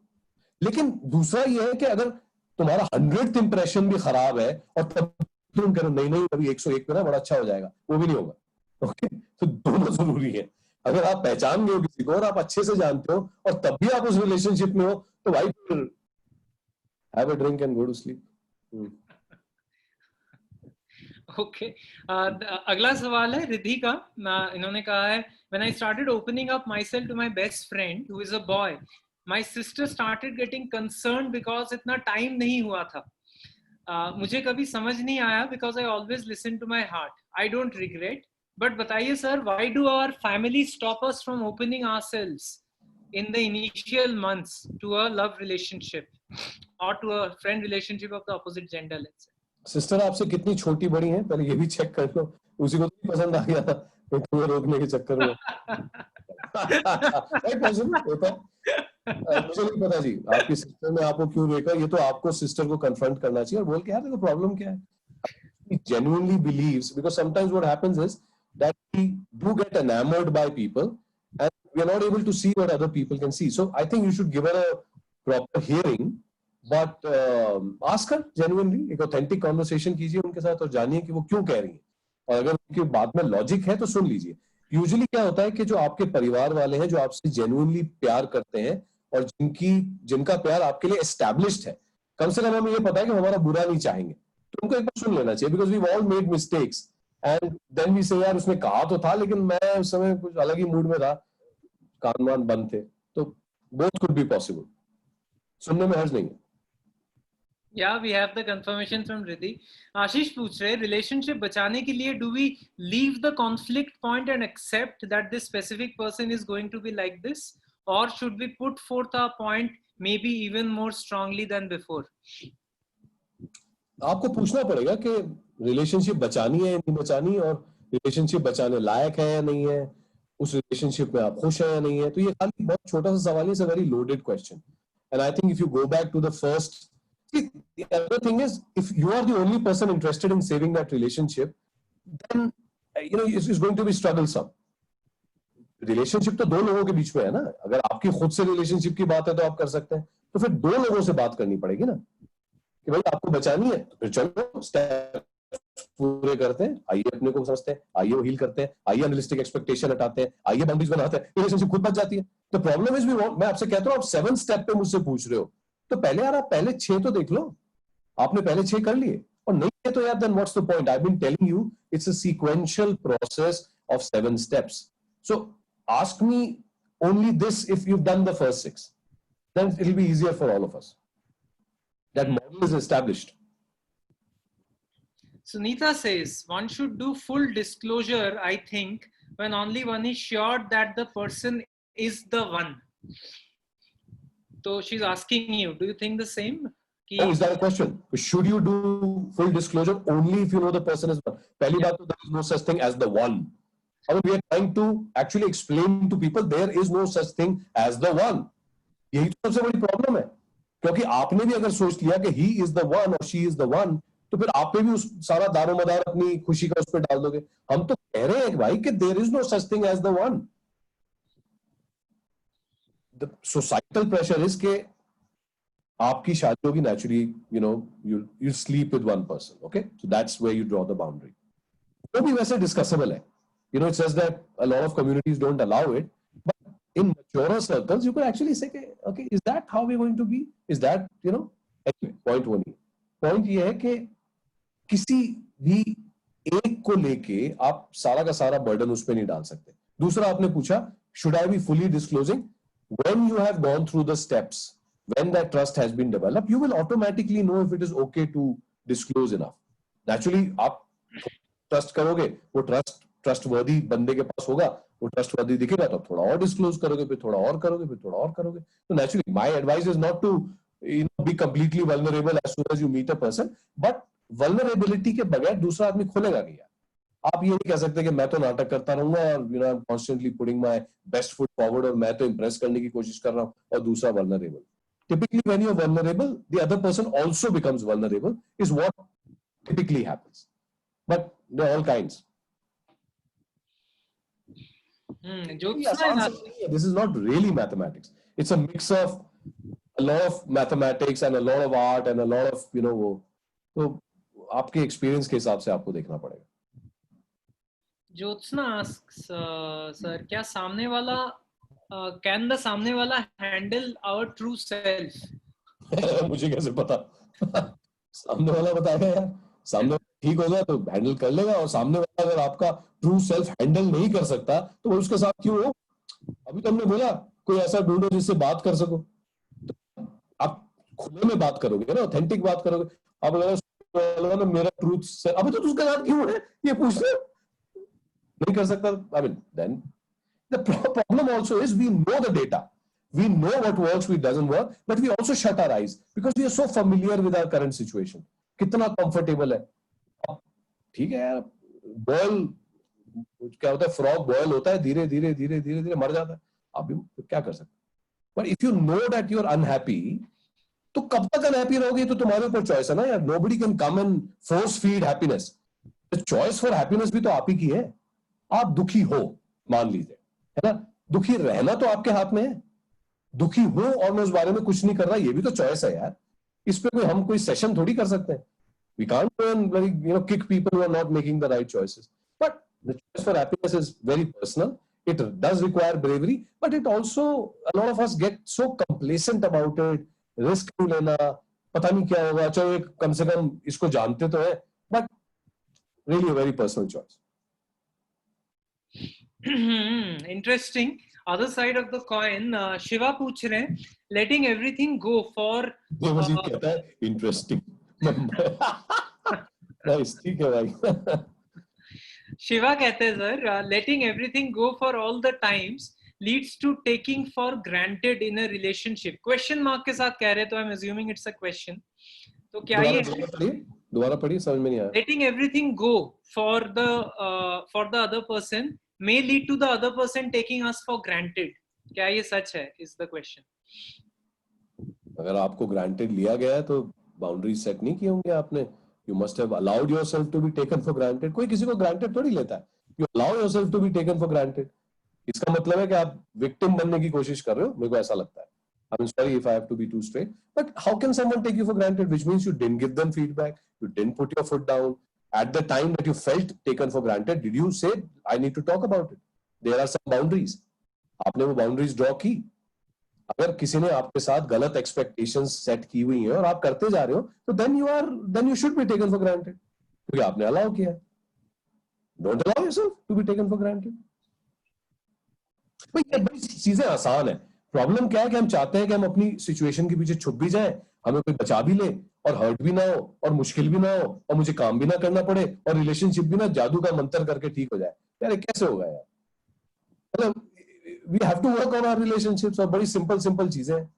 लेकिन दूसरा ये है कि अगर तुम्हारा 100th impression भी खराब है और तब तुम करो नहीं अभी 101 पे ना बड़ा अच्छा हो जाएगा, वो भी नहीं होगा. ओके, तो दोनों जरूरी है. अगर आप पहचान गए हो किसी को और आप अच्छे से जानते हो और तब भी आप उस रिलेशनशिप में हो तो भाई have a drink and go to sleep. Okay, अगला सवाल है रिद्धि का. इन्होंने कहा है when I started opening up myself to my best friend who is a boy, my sister started getting concern because इतना टाइम नहीं हुआ था. मुझे कभी समझ नहीं आया because I always listen to my heart. I don't regret. But बताइए sir, why do our family stop us from opening ourselves in the initial months to a love relationship or to a friend relationship of the opposite gender, let's say? Sister आपसे कितनी छोटी बड़ी है, पहले ये भी check कर लो. उसी को तो पसंद आ गया था तुम्हें रोकने के चक्कर में. होता है. मुझे नहीं पता जी आपकी सिस्टर ने आपको क्यों रोका. ये तो आपको सिस्टर को कन्फ्रंट करना चाहिए और बोल के यार देखो प्रॉब्लम क्या है. He genuinely believes, because sometimes what happens is that we do get enamored by people and we are not able to see what other people can see. So I think you should give her a proper hearing, but ask her genuinely, एक authentic conversation कीजिए उनके साथ और जानिए कि वो क्यों कह रही है. और अगर उनकी बात में लॉजिक है तो सुन लीजिए. यूजुअली क्या होता है कि जो आपके परिवार वाले हैं, जो आपसे जेन्युइनली प्यार करते हैं और जिनका प्यार आपके लिए एस्टैब्लिश्ड है, कम से कम हमें ये पता है कि हमारा बुरा नहीं चाहेंगे, तो उनको एक बार सुन लेना चाहिए. Because we all made mistakes and then we say यार उसने कहा तो था लेकिन मैं उस समय कुछ अलग ही मूड में था, कान वान बंद थे. तो बोथ कुड बी पॉसिबल. सुनने में हर्ज नहीं है. Yeah, we have the confirmation from Riddhi. आशीष पूछ रहे रिलेशनशिप बचाने के लिए do we leave the conflict point and accept that this specific person is going to be like this, or should we put forth our point maybe even more strongly than before? आपको पूछना पड़ेगा कि relationship बचानी है या नहीं बचानी, और रिलेशनशिप बचाने लायक है या नहीं है, उस रिलेशनशिप में आप खुश है या नहीं है. तो ये खाली बहुत छोटा सा सवाल है. It's a very loaded question and I think if you go back to the first, the other thing is if you are the only person interested in saving that relationship, then you know it's going to be troublesome. Relationship तो दो लोगों के बीच में है ना. अगर आपकी खुद से रिलेशनशिप की बात है तो आप कर सकते हैं, तो फिर दो लोगों से बात करनी पड़ेगी ना कि भाई आपको बचानी है, तो फिर चलो स्टेप पूरे करते हैं, आइए अपने को समझते हैं, आइए वो हील करते हैं, आइए अनरियलिस्टिक एक्सपेक्टेशन हटाते हैं, आइए बाउंड्रीज बनाते हैं, रिलेशनशिप खुद बच जाती है. तो प्रॉब्लम इज मैं आपसे कहता हूं आप 7 स्टेप पे मुझसे पूछ रहे हो, तो पहले यार आप पहले 6 तो देख लो. आपने पहले 6 कर लिए और नहीं है तो यार then what's the point. I have been telling you it's a sequential process of 7 steps. So ask me only this if you have done the first 6, then it will be easier for all of us. That model is established. Sunita says one should do full disclosure, I think, when only one is sure that the person is the one. So she's asking you, do you think the same? Oh, is that a question? Should you do full disclosure only if you know the person is one? Pehli baat to, there is no such thing as the one. I mean, we are trying to actually explain to people there is no such thing as the one. यही तो सबसे बड़ी problem है, क्योंकि आपने भी अगर सोच लिया कि he is the one or she is the one, तो फिर आप पे भी उस सारा दारोमदार अपनी खुशी का उस पर डाल दोगे. हम तो कह रहे हैं भाई कि there is no such thing as the one. The societal pressure is कि आपकी शादी होगी naturally, you know, you sleep with one person, okay? So that's where you draw the boundary. वो भी वैसे discussable है. You know, it says that a lot of communities don't allow it, but in maturer circles, you could actually say, okay, is that how we're going to be? Is that, you know? Anyway, point one he. Point ये है कि किसी भी एक को लेके आप सारा का सारा burden उस पे नहीं डाल सकते. दूसरा आपने पूछा, should I be fully disclosing? When you have gone through the steps, when that trust has been developed, you will automatically know if it is okay to disclose enough. Naturally, आप trust करोगे, वो trustworthy बंदे के पास होगा, वो trustworthy दिखेगा तो थोड़ा और disclose करोगे, फिर थोड़ा और करोगे, फिर थोड़ा और करोगे. So naturally, my advice is not to, you know, be completely vulnerable as soon as you meet a person, but vulnerability के बगैर दूसरा आदमी खोलेगा नहीं यार. आप ये नहीं कह सकते कि मैं तो नाटक करता रहूंगा और you know I am constantly putting my best foot forward और मैं तो इंप्रेस करने की कोशिश कर रहा हूँ और दूसरा vulnerable. Typically, when you're vulnerable, the other person also becomes vulnerable, is what typically happens. But there are all kinds. This is not really mathematics. It's a mix of a lot of mathematics and a lot of art and a lot of, you know, तो आपके experience के हिसाब से आपको देखना पड़ेगा. Jyotsna asks, sir, क्या सामने वाला can the सामने वाला handle our true self? मुझे कैसे पता? सामने वाला बताएगा यार. सामने ठीक होगा तो हैंडल कर लेगा और सामने वाला अगर आपका ट्रू सेल्फ हैंडल नहीं कर सकता तो वो उसके साथ क्यों हो? अभी तो हमने बोला कोई ऐसा ढूंढो जिससे बात कर सको. तो आप खुले में बात करोगे ना, ऑथेंटिक बात करोगे. आप अगर मेरा ट्रूथ से अभी तो उसके साथ क्यों है ये पूछते नहीं कर सकता. I mean then the problem also is we know the data, we know what works, what doesn't work, but we also shut our eyes because we are so familiar with our current situation. कितना comfortable है. ठीक है यार, boil क्या होता है, frog boil होता है, धीरे धीरे धीरे धीरे धीरे मर जाता है. आप भी क्या कर सकते. But if you know that you are unhappy, तो कब तक अनहैप्पी रहोगे तो तुम्हारे ऊपर चॉइस है ना यार. Nobody can come and force feed happiness. The choice for happiness भी तो आप ही की है. आप दुखी हो मान लीजिए, है ना, दुखी रहना तो आपके हाथ में है. दुखी हो और मैं उस बारे में कुछ नहीं कर रहा, ये भी तो चॉइस है यार. इस पे कोई हम कोई सेशन थोड़ी कर सकते हैं. We can't go and kick people who are not making the right choices. But the choice for happiness is very personal. It does require bravery, but it also, a lot of us get so complacent about it. Risk नहीं लेना, पता नहीं क्या होगा, चलो कम से कम इसको जानते तो है. But really a very personal choice. Interesting. Other side of the coin, Shiva पूछ रहे हैं, letting everything go for. वो मुझे कहता है interesting. Nice, ठीक है भाई. शिवा कहते हैं sir, letting everything go for all the times leads to taking for granted in a relationship. Question mark के साथ कह रहे तो I'm assuming it's a question. तो क्या ये दोबारा पढ़िए, समझ में नहीं आया. Letting everything go for the other person may lead to the other person taking us for granted. क्या ये सच है? Is the question. अगर आपको granted लिया गया है तो बाउंड्रीज सेट नहीं किए होंगे आपने. You must have allowed yourself to be taken for granted. कोई किसी को ग्रांटेड थोड़ी लेता है. You allow yourself to be taken for granted. इसका मतलब है कि आप विक्टिम बनने की कोशिश कर रहे हो. मेरे को ऐसा लगता है. I am sorry if I have to be too straight, but how can someone take you for granted, which means you didn't give them feedback, you didn't put your foot down at the time that you felt taken for granted. Did you say I need to talk about it? There are some boundaries. आपने वो boundaries draw की. अगर किसी ने आपके साथ गलत expectations set की हुई हैं और आप करते जा रहे हो, तो then you should be taken for granted, क्योंकि आपने अलाउ किया. Don't allow yourself to be taken for granted. भाई ये बड़ी चीजें आसान है. प्रॉब्लम क्या है कि हम चाहते हैं कि हम अपनी सिचुएशन के पीछे छुप भी जाएं, हमें कोई बचा भी ले और हर्ट भी ना हो और मुश्किल भी ना हो और मुझे काम भी ना करना पड़े और रिलेशनशिप भी ना जादू का मंत्र करके ठीक हो जाए. यार कैसे होगा यार. मतलब we have to work on our relationships. और बड़ी सिंपल चीजें हैं.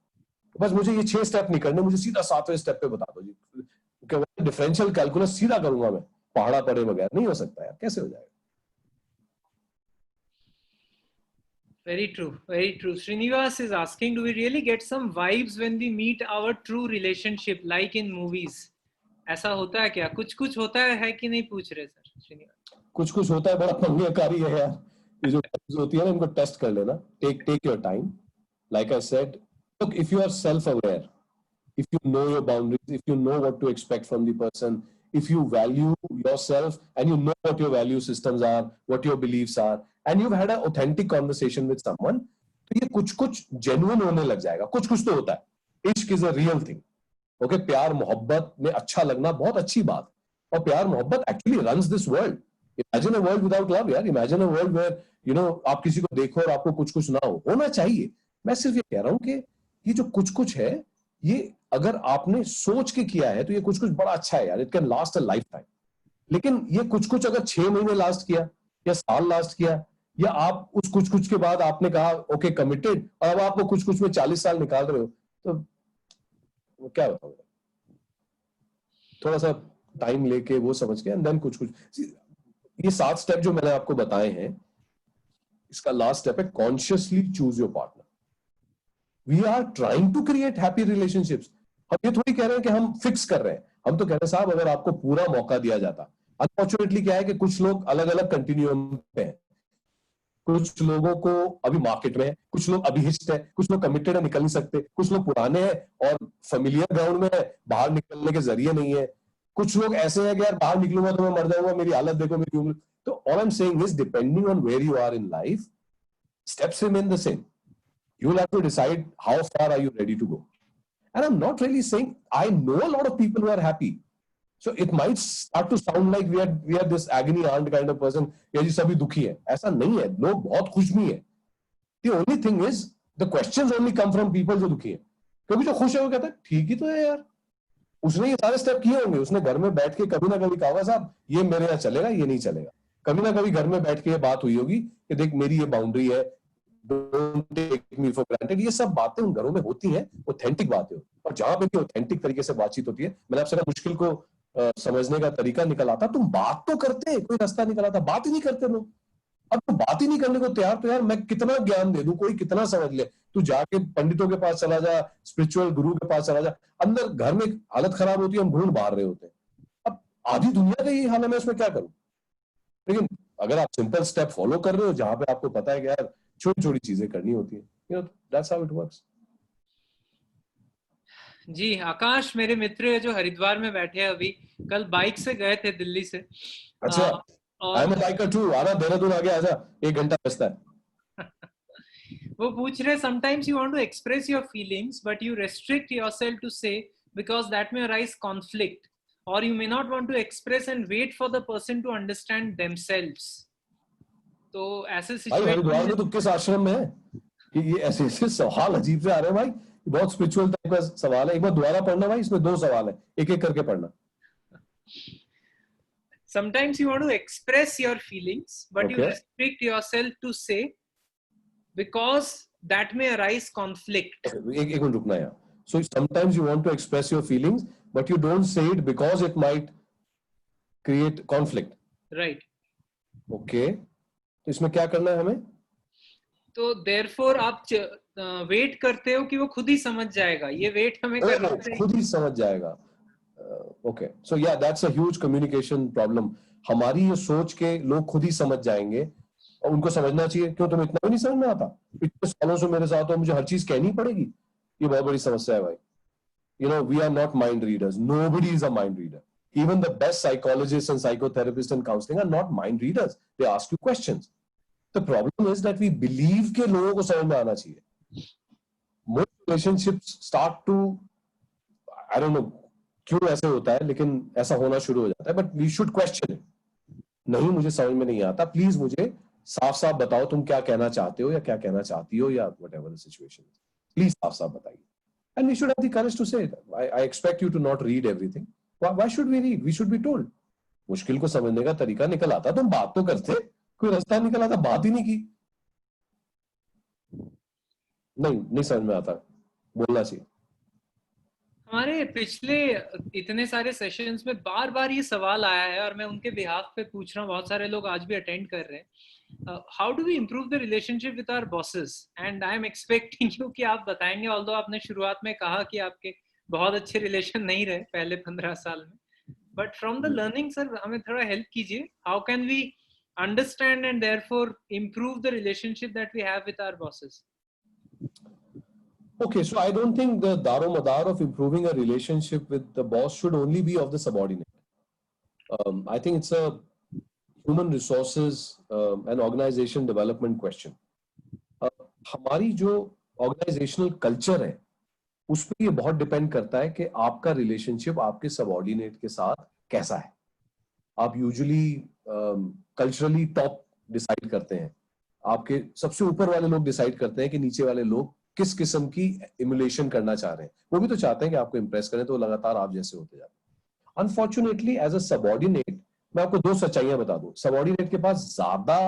बस मुझे ये 6 स्टेप नहीं करने, मुझे सीधा 7वें स्टेप पे बता दो जी. डिफरेंशियल कैलकुलस सीधा करूंगा मैं, पहाड़ा पड़े बगैर नहीं हो सकता यार. कैसे हो जाएगा? Very true, very true. Srinivas is asking, do we really get some vibes when we meet our true relationship like in movies? ऐसा होता है क्या? कुछ होता है कि नहीं पूछ रहे सर श्रीनिवास? कुछ होता है. बड़ा मंगेकारी है यार. ये जो होती है ना, इनको टेस्ट कर लेना. Take your time. Like I said, look, if you are self aware, if you know your boundaries, if you know what to expect from the person, if you value yourself and you know what your value systems are, what your beliefs are, and you've had an authentic conversation with someone, तो ये कुछ genuine होने लग जाएगा. कुछ तो होता है. इश्क is a real thing. Okay, प्यार मोहब्बत में अच्छा लगना बहुत अच्छी बात. और प्यार मोहब्बत actually runs this world. Imagine a world without love यार. Imagine a world where आप किसी को देखो और आपको कुछ ना हो. होना चाहिए. मैं सिर्फ ये कह रहा हूं कि ये जो कुछ है, ये अगर आपने सोच के किया है तो ये कुछ बड़ा अच्छा है यार. It can last a life time. लेकिन ये कुछ अगर 6 महीने लास्ट किया या साल लास्ट किया, या आप उस कुछ के बाद आपने कहा ओके कमिटेड, और अब आप वो कुछ में 40 साल निकाल रहे हो, तो क्या बताऊंगा. थोड़ा सा टाइम लेके वो समझ के, एंड देन कुछ ये 7 स्टेप जो मैंने आपको बताए हैं, इसका लास्ट स्टेप है consciously choose your partner. We are trying to create happy relationships. हम ये थोड़ी कह रहे हैं कि हम फिक्स कर रहे हैं. हम तो कह रहे हैं साहब अगर आपको पूरा मौका दिया जाता. अनफॉर्चुनेटली क्या है कि कुछ लोग अलग अलग कंटिन्यूम पे हैं. कुछ लोगों को अभी मार्केट में है, कुछ लोग अभी हिस्ट है, कुछ लोग कमिटेड है, निकल नहीं सकते, कुछ लोग पुराने हैं और फेमिलियर ग्राउंड में है, बाहर निकलने के जरिए नहीं है. कुछ लोग ऐसे हैं कि यार बाहर निकलूंगा तो मैं मर जाऊंगा, मेरी हालत देखो, मेरी उम्र. तो all I am saying is depending on where you are in life, steps remain the same. You will have to decide how far are you ready to go. And I'm not really saying, I know a lot of people who are happy. So it might start to sound like we are this agony aunt kind of person. ये जी सभी दुखी है. ऐसा नहीं है. लोग बहुत खुश भी हैं. The only thing is the questions only come from people जो दुखी है. क्योंकि जो खुश है वो कहता है ठीक ही तो है यार. उसने ये सारे स्टेप किए होंगे. उसने घर में बैठ के कभी ना कभी कहा होगा साहब ये मेरे यहाँ चलेगा, ये नहीं चलेगा. कभी ना कभी घर में बैठ के ये बात हुई होगी कि देख मेरी ये बाउंड्री है, don't take me for granted. ये सब बातें उन घरों में होती हैं, ऑथेंटिक बातें. और जहां पे भी ऑथेंटिक तरीके से बातचीत होती है, मैंने आपसे कहा मुश्किल को समझने का तरीका निकल आता. तुम बात तो करते, कोई रास्ता निकल आता. बात ही नहीं करते लोग. अब तो बात ही नहीं करने को तैयार, तो यार मैं कितना ज्ञान दे दूं, कोई कितना समझ ले. तू जाके पंडितों के पास चला जा, स्पिरिचुअल गुरु के पास चला जा, अंदर घर में हालत खराब होती है, हम ढूंढ बाहर रहे होते हैं. अब आधी दुनिया का ये हाल है, मैं उसमें क्या करूं. लेकिन अगर आप सिंपल स्टेप फॉलो कर रहे हो जहां पे आपको पता है कि यार छोटी छोटी चीजें करनी होती है, you know, that's how it works. जी आकाश मेरे मित्र है जो हरिद्वार में बैठे हैं अभी, कल बाइक से गए थे दिल्ली से. अच्छा, I am a biker too. आ रहा देहरादून आगे आजा, 1 घंटा बचता है. वो पूछ रहे sometimes you want to express your feelings but you restrict yourself to say because that may arise conflict or you may not want to express and wait for the person to understand themselves. तो ऐसे भाई हरिद्वार में तो किस आश्रम में है कि ये ऐसे ऐसे सवाल अजीब से आ रहे हैं भाई. बहुत स्पिरिचुअल टाइप का सवाल है. एक बार दोबारा पढ़ना भाई, इसमें 2 सवाल है, एक एक करके पढ़ना. Sometimes you want to express your feelings but you restrict yourself to say because that may arise conflict. एक मिनट रुकना यार. So sometimes you want to express your feelings but you don't say it because it might create conflict. Right. Okay. तो इसमें क्या करना है हमें? तो therefore आप वेट करते हो कि वो खुद ही समझ जाएगा. ये वेट हमें करना है, खुद ही समझ जाएगा. Okay. So yeah, that's a huge communication problem. हमारी ये सोच के लोग खुद ही समझ जाएंगे और उनको समझना चाहिए. क्यों तुम्हें इतना भी नहीं समझ में आता? इतने सालों से मेरे साथ हो, मुझे हर चीज कहनी पड़ेगी. ये बहुत बड़ी समस्या है भाई. You know, we are not mind readers. Nobody is a mind reader. Even the best psychologists and psychotherapists and counseling are not mind readers. They ask you questions. The problem is that we believe कि लोगों को समझ में आना चाहिए. Most relationships start to, I don't know क्यों ऐसे होता है, लेकिन ऐसा होना शुरू हो जाता है. But we should question it. नहीं मुझे समझ में नहीं आता, प्लीज मुझे साफ साफ बताओ तुम क्या कहना चाहते हो या क्या कहना चाहती हो या whatever the situation is. Please साफ साफ बताइए. And we should have the courage to say it. I expect you to not read everything. Why should we read? We should be told. मुश्किल को समझने का तरीका निकल आता. तुम बात तो करते, कोई रास्ता निकल आता, बात ही नहीं की. नहीं समझ में आता, बोलना चाहिए. हमारे पिछले इतने सारे सेशंस में बार बार ये सवाल आया है और मैं उनके बिहाफ पे पूछ रहा हूँ. बहुत सारे लोग आज भी अटेंड कर रहे हैं. How do we improve the relationship with our bosses? And I am expecting you कि आप बताएंगे. ऑल्दो आपने शुरुआत में कहा कि आपके बहुत अच्छे रिलेशन नहीं रहे पहले 15 साल में, but from the learning sir हमें थोड़ा हेल्प कीजिए. How can we understand and therefore improve the relationship that we have with our bosses? Okay, so I don't think the daromadar of improving a relationship with the boss should only be of the subordinate. I think it's a human resources and organization development question. हमारी जो organizational culture है, उस पर ये बहुत depend करता है कि आपका रिलेशनशिप आपके सबऑर्डिनेट के साथ कैसा है. आप यूजुअली कल्चरली टॉप डिसाइड करते हैं. आपके सबसे ऊपर वाले लोग डिसाइड करते हैं कि नीचे वाले लोग किस किस्म की इमुलेशन करना चाह रहे हैं. वो भी तो चाहते हैं कि आपको इंप्रेस करें, तो लगातार आप जैसे होते जाते हैं. अनफॉर्चुनेटली एज अ सबऑर्डिनेट, मैं आपको 2 सच्चाइयां बता दूं. सबऑर्डिनेट के पास ज्यादा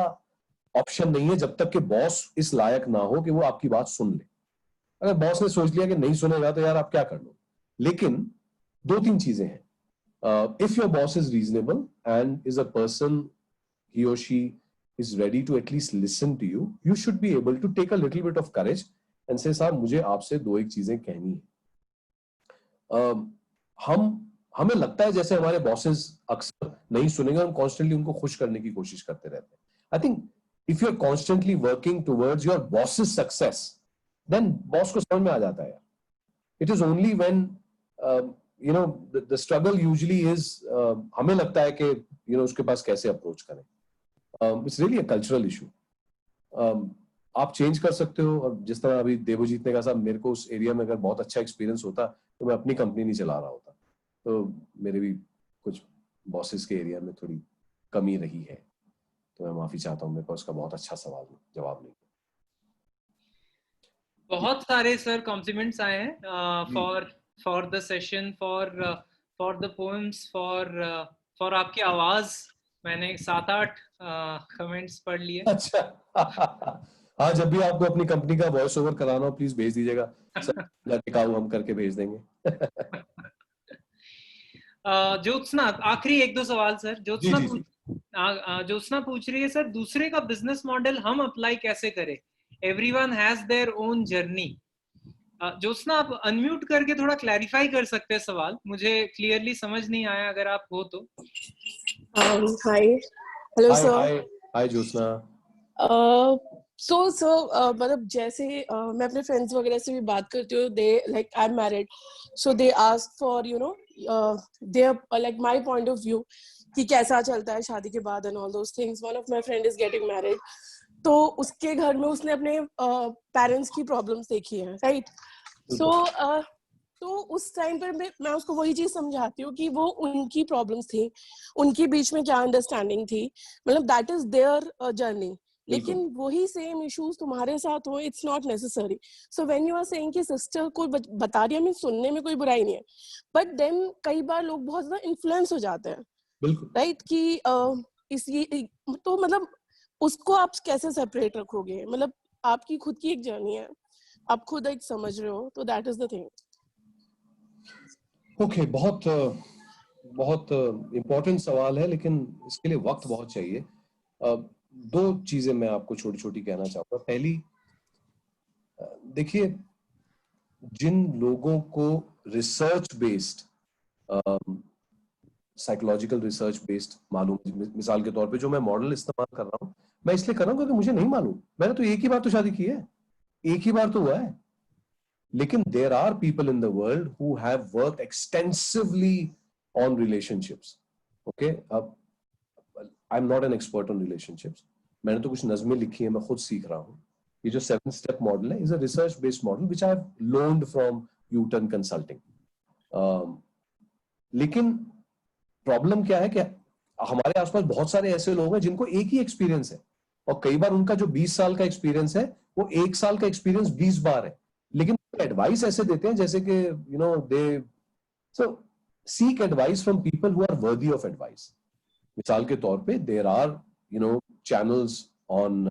ऑप्शन नहीं है जब तक कि बॉस इस लायक ना हो कि वो आपकी बात सुन ले. अगर बॉस ने सोच लिया कि नहीं सुनेगा तो यार आप क्या कर लो. लेकिन 2-3 चीजें हैं. If your boss is reasonable and is a person he or she is ready to at least listen to you, you should be able to take a little bit of courage and say, साहब मुझे आपसे दो एक चीजें कहनी है. हमें लगता है जैसे हमारे बॉसेस अक्सर नहीं सुनेंगे, हम कॉन्स्टेंटली उनको खुश करने की कोशिश करते रहते हैं. I think if you are constantly working towards your bosses success, then boss को समझ में आ जाता है. It is only when you know the struggle usually is हमें लगता है कि you know उसके पास कैसे अप्रोच करें. It's really a cultural issue. आप चेंज कर सकते हो. और जिस तरह अभी देवजीत ने कहा, साहब मेरे को उस एरिया में अगर बहुत अच्छा एक्सपीरियंस होता तो मैं अपनी कंपनी नहीं चला रहा होता. तो मेरे भी कुछ बॉसेस के एरिया में थोड़ी कमी रही है, तो मैं माफी चाहता हूँ. मेरे को उसका बहुत अच्छा जवाब नहीं. बहुत सारे सर कॉम्प्लीमेंट्स आए हैं for the session, for the poems, for आपकी आवाज. मैंने 7-8 कमेंट्स पढ़ लिए. अच्छा. हाँ, जब भी आपको अपनी कंपनी का वॉइस ओवर कराना हो प्लीज भेज दीजिएगा. टिकाऊ हम करके भेज देंगे. ज्योत्सना, आखिरी 1-2 सवाल सर. ज्योत्सना पूछ रही है, सर दूसरे का बिजनेस मॉडल हम अप्लाई कैसे करें? Everyone has their own journey. Jyotsna, आप अनम्यूट करके थोड़ा क्लैरिफाई कर सकते हैं सवाल. मुझे क्लियरली समझ नहीं आया, अगर आप हो तो. Hi. Hello sir. Hi Jyotsna. So मतलब जैसे मैं अपने फ्रेंड्स वगैरह से भी बात करती हूँ, they like I am married, so they ask for you know their like my point of view कि कैसा चलता है शादी के बाद and all those things. One of my friend is getting married, तो उसके घर में उसने अपने पेरेंट्स की प्रॉब्लम्स देखी है, राइट? तो उस टाइम पर मैं उसको वही चीज समझाती हूँ कि वो उनकी प्रॉब्लम्स थी, उनके बीच में क्या अंडरस्टैंडिंग थी, मतलब दैट इज देयर जर्नी. लेकिन वही सेम इश्यूज तुम्हारे साथ हो, it's not necessary. So when you are saying कि सिस्टर को बता रही है, मैं सुनने में कोई बुराई नहीं है, बट देन कई बार लोग बहुत ज्यादा इन्फ्लुएंस हो जाते हैं, राइट? कि तो मतलब उसको आप कैसे सेपरेट रखोगे? मतलब आपकी खुद की एक जर्नी है, आप खुद एक समझ रहे हो, तो that is the thing. Okay, बहुत इम्पोर्टेंट सवाल है, लेकिन इसके लिए वक्त बहुत चाहिए. दो चीजें मैं आपको छोटी छोटी कहना चाहूंगा. पहली, देखिए, जिन लोगों को research based, psychological research based मालूम, मिसाल के तौर पे जो मैं मॉडल इस्तेमाल कर रहा हूँ, मैं इसलिए कर रहा हूँ क्योंकि मुझे नहीं मालूम. मैंने तो एक ही बार तो शादी की है, एक ही बार तो हुआ है. लेकिन there are people in the world who have worked extensively on relationships. Okay, I'm not an expert on relationships. मैंने तो कुछ नज़में लिखी है, मैं खुद सीख रहा हूँ. ये जो 7-step model है is a research based model which I have learned from U-Turn Consulting. लेकिन प्रॉब्लम क्या है कि हमारे आसपास बहुत सारे ऐसे लोग हैं जिनको एक ही एक्सपीरियंस है, और कई बार उनका जो 20 साल का एक्सपीरियंस है वो 1 साल का एक्सपीरियंस 20 बार है. लेकिन एडवाइस ऐसे देते हैं जैसे कि you know they so seek advice from people who are worthy of advice. मिसाल के तौर पे there are you know channels on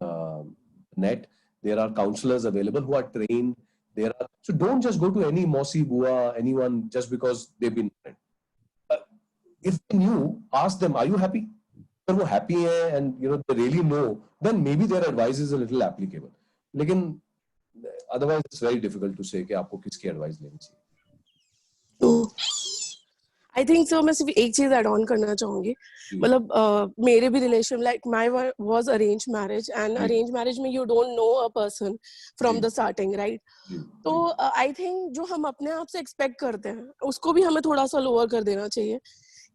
net, there are counsellors available who are trained, there are, so don't just go to any मौसी बुआ anyone just because they been trained. If you ask them are you happy, अगर वो happy है and you know they really know, then may be their advice is a little applicable. लेकिन otherwise it's very difficult to say कि आपको किसकी advice लेनी चाहिए. I think so मैं सिर्फ एक चीज ऐड ऑन करना चाहूंगी. मतलब मेरे भी relation like my was arrange marriage, and arrange marriage में you don't know a person from the starting, right? तो आई थिंक जो हम अपने आप से एक्सपेक्ट करते हैं उसको भी हमें थोड़ा सा लोअर कर देना चाहिए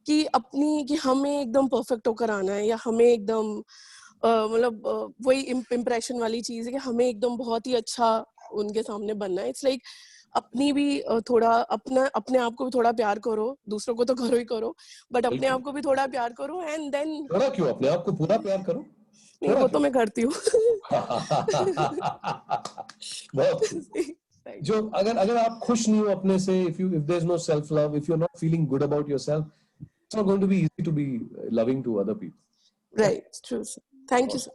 कि हमें एकदम परफेक्ट होकर आना है, या हमें एकदम मतलब वही इम्प्रेशन वाली चीज है कि हमें एकदम बहुत ही अच्छा उनके सामने बनना है. इट्स लाइक अपनी भी थोड़ा अपने आप को भी थोड़ा प्यार करो, दूसरों को तो करो ही करो, बट अपने आप को भी थोड़ा प्यार करो. एंड देन थोड़ा क्यों, अपने आप को पूरा प्यार करो. नहीं, वो तो मैं करती हूँ. जो अगर आप खुश नहीं हो अपने से, if there is no self love, if you're not feeling good about yourself, it's not going to be easy to be loving to other people. Right, it's true, sir. Thank you, sir.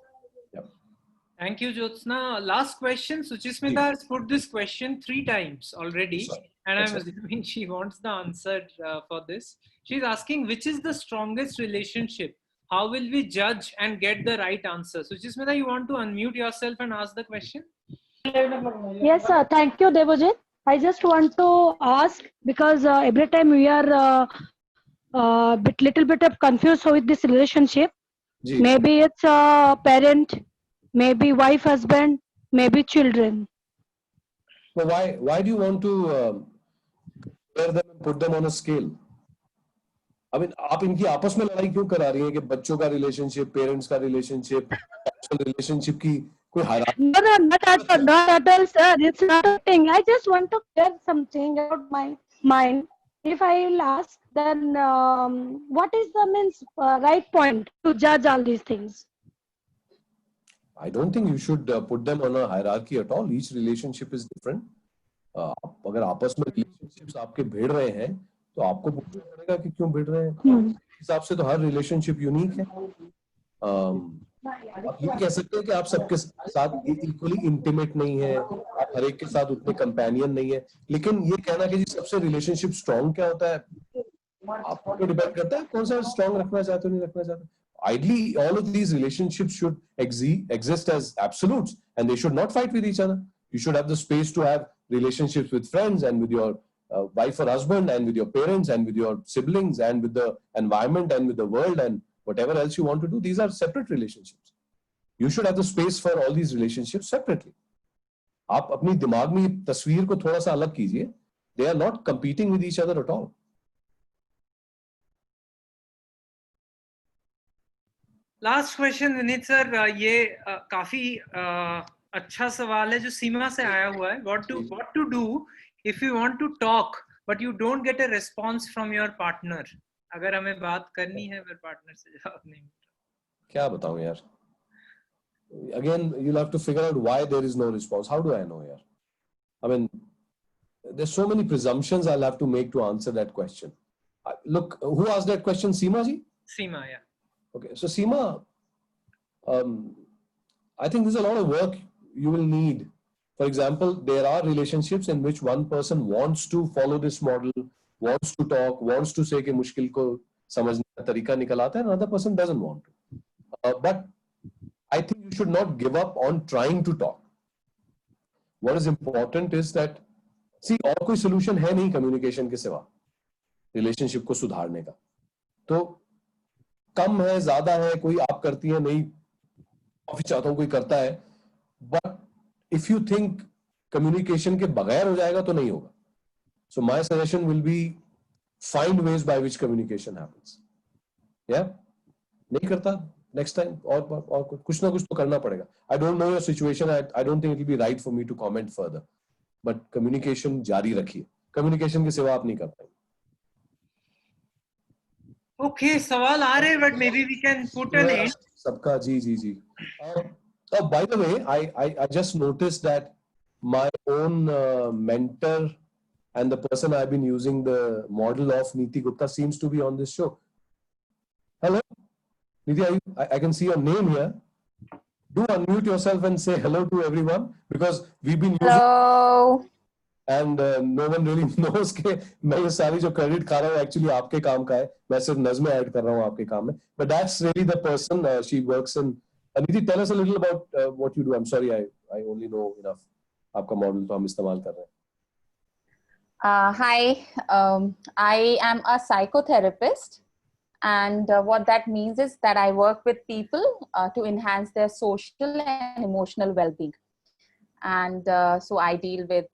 Thank you, Jyotsna. Last question. Suchismita has put this question 3 times already, and I'm assuming she wants the answer for this. She's asking, which is the strongest relationship, how will we judge and get the right answer? So Susmita, you want to unmute yourself and ask the question? Yes, sir. Thank you, Devojit. I just want to ask because every time we are little bit of confused with this relationship. Ji Maybe it's a parent, maybe wife, husband, maybe children. So why do you want to compare them and put them on a scale? I mean, आप इनकी आपस में लड़ाई क्यों करा रही हैं कि बच्चों का रिलेशनशिप, पेरेंट्स का रिलेशनशिप, रिलेशनशिप की कोई hierarchy? No, not at all, sir. It's not a thing. I just want to clear something about my mind. If I will ask, then what is the means right point to judge all these things? I don't think you should put them on a hierarchy at all. Each relationship is different. अगर आपस में relationships आपके भिड़ रहे हैं, तो आपको पूछना पड़ेगा कि क्यों भिड़ रहे हैं. इस हिसाब से तो हर relationship unique है. आप ये कह सकते हैं कि आप सबके साथ इक्वली इंटीमेट नहीं है, आप हर एक के साथ उतने कंपेनियन नहीं है, लेकिन ये कहना कि जी सबसे रिलेशनशिप स्ट्रांग क्या होता है, आपको डिपेंड करता है कौन सा स्ट्रांग रखना चाहते हो नहीं रखना चाहते. Ideally, all of these relationships should exist as absolutes, and they should not fight with each other. You should have the space to have relationships with friends and with your wife or husband and with your parents and with your siblings and with the environment and with the world and whatever else you want to do. These are separate relationships. You should have the space for all these relationships separately. आप अपनी दिमाग में तस्वीर को थोड़ा सा अलग कीजिए. They are not competing with each other at all. Last question Vineet sir, ये काफी अच्छा सवाल है जो सीमा से आया हुआ है. What to do if you want to talk but you don't get a response from your partner. अगर हमें बात करनी है फिर पार्टनर से जवाब नहीं मिलता. क्या बताऊं यार. Again, you'll have to figure out why there is no response. How do I know yaar? I mean, there's so many presumptions I'll have to make to answer that question. Look, who asked that question? Seema ji? Seema, yeah. Okay, so Seema, I think there's a lot of work you will need. For example, there are relationships in which one person wants to follow this model, wants to talk, wants to say कि मुश्किल को समझने का तरीका निकल आता है, and another person doesn't want to. But I think you should not give up on trying to talk. What is important is that, see, और कोई solution है नहीं communication के सिवा relationship को सुधारने का. तो कम है, ज्यादा है, कोई आप करती है नहीं, काफी चाहता हूं कोई करता है, but if you think communication के बगैर हो जाएगा तो नहीं होगा. So my suggestion will be find ways by which communication happens. Yeah, नहीं करता next time और कुछ ना कुछ तो करना पड़ेगा. I don't know your situation. I don't think it will be right for me to comment further. But communication जारी रखिए. Communication के सिवा आप नहीं कर पाएंगे. Okay, सवाल आ रहे हैं, but maybe we can put an end. सबका जी. Oh, by the way, I just noticed that my own mentor and the person I've been using the model of, Neeti Gupta, seems to be on this show. Hello, Neeti, I can see your name here. Do unmute yourself and say hello to everyone, because we've been using. Hello. And no one really knows कि मैं ये सारी जो credit खा रहा हूँ actually आपके काम का है. मैं सिर्फ नज़्में ऐड कर रहा हूँ आपके काम में. But that's really the person. She works in. Neeti, tell us a little about what you do. I'm sorry, I only know enough. आपका model तो हम इस्तेमाल कर रहे हैं. Hi, I am a psychotherapist, and what that means is that I work with people to enhance their social and emotional well-being. And so I deal with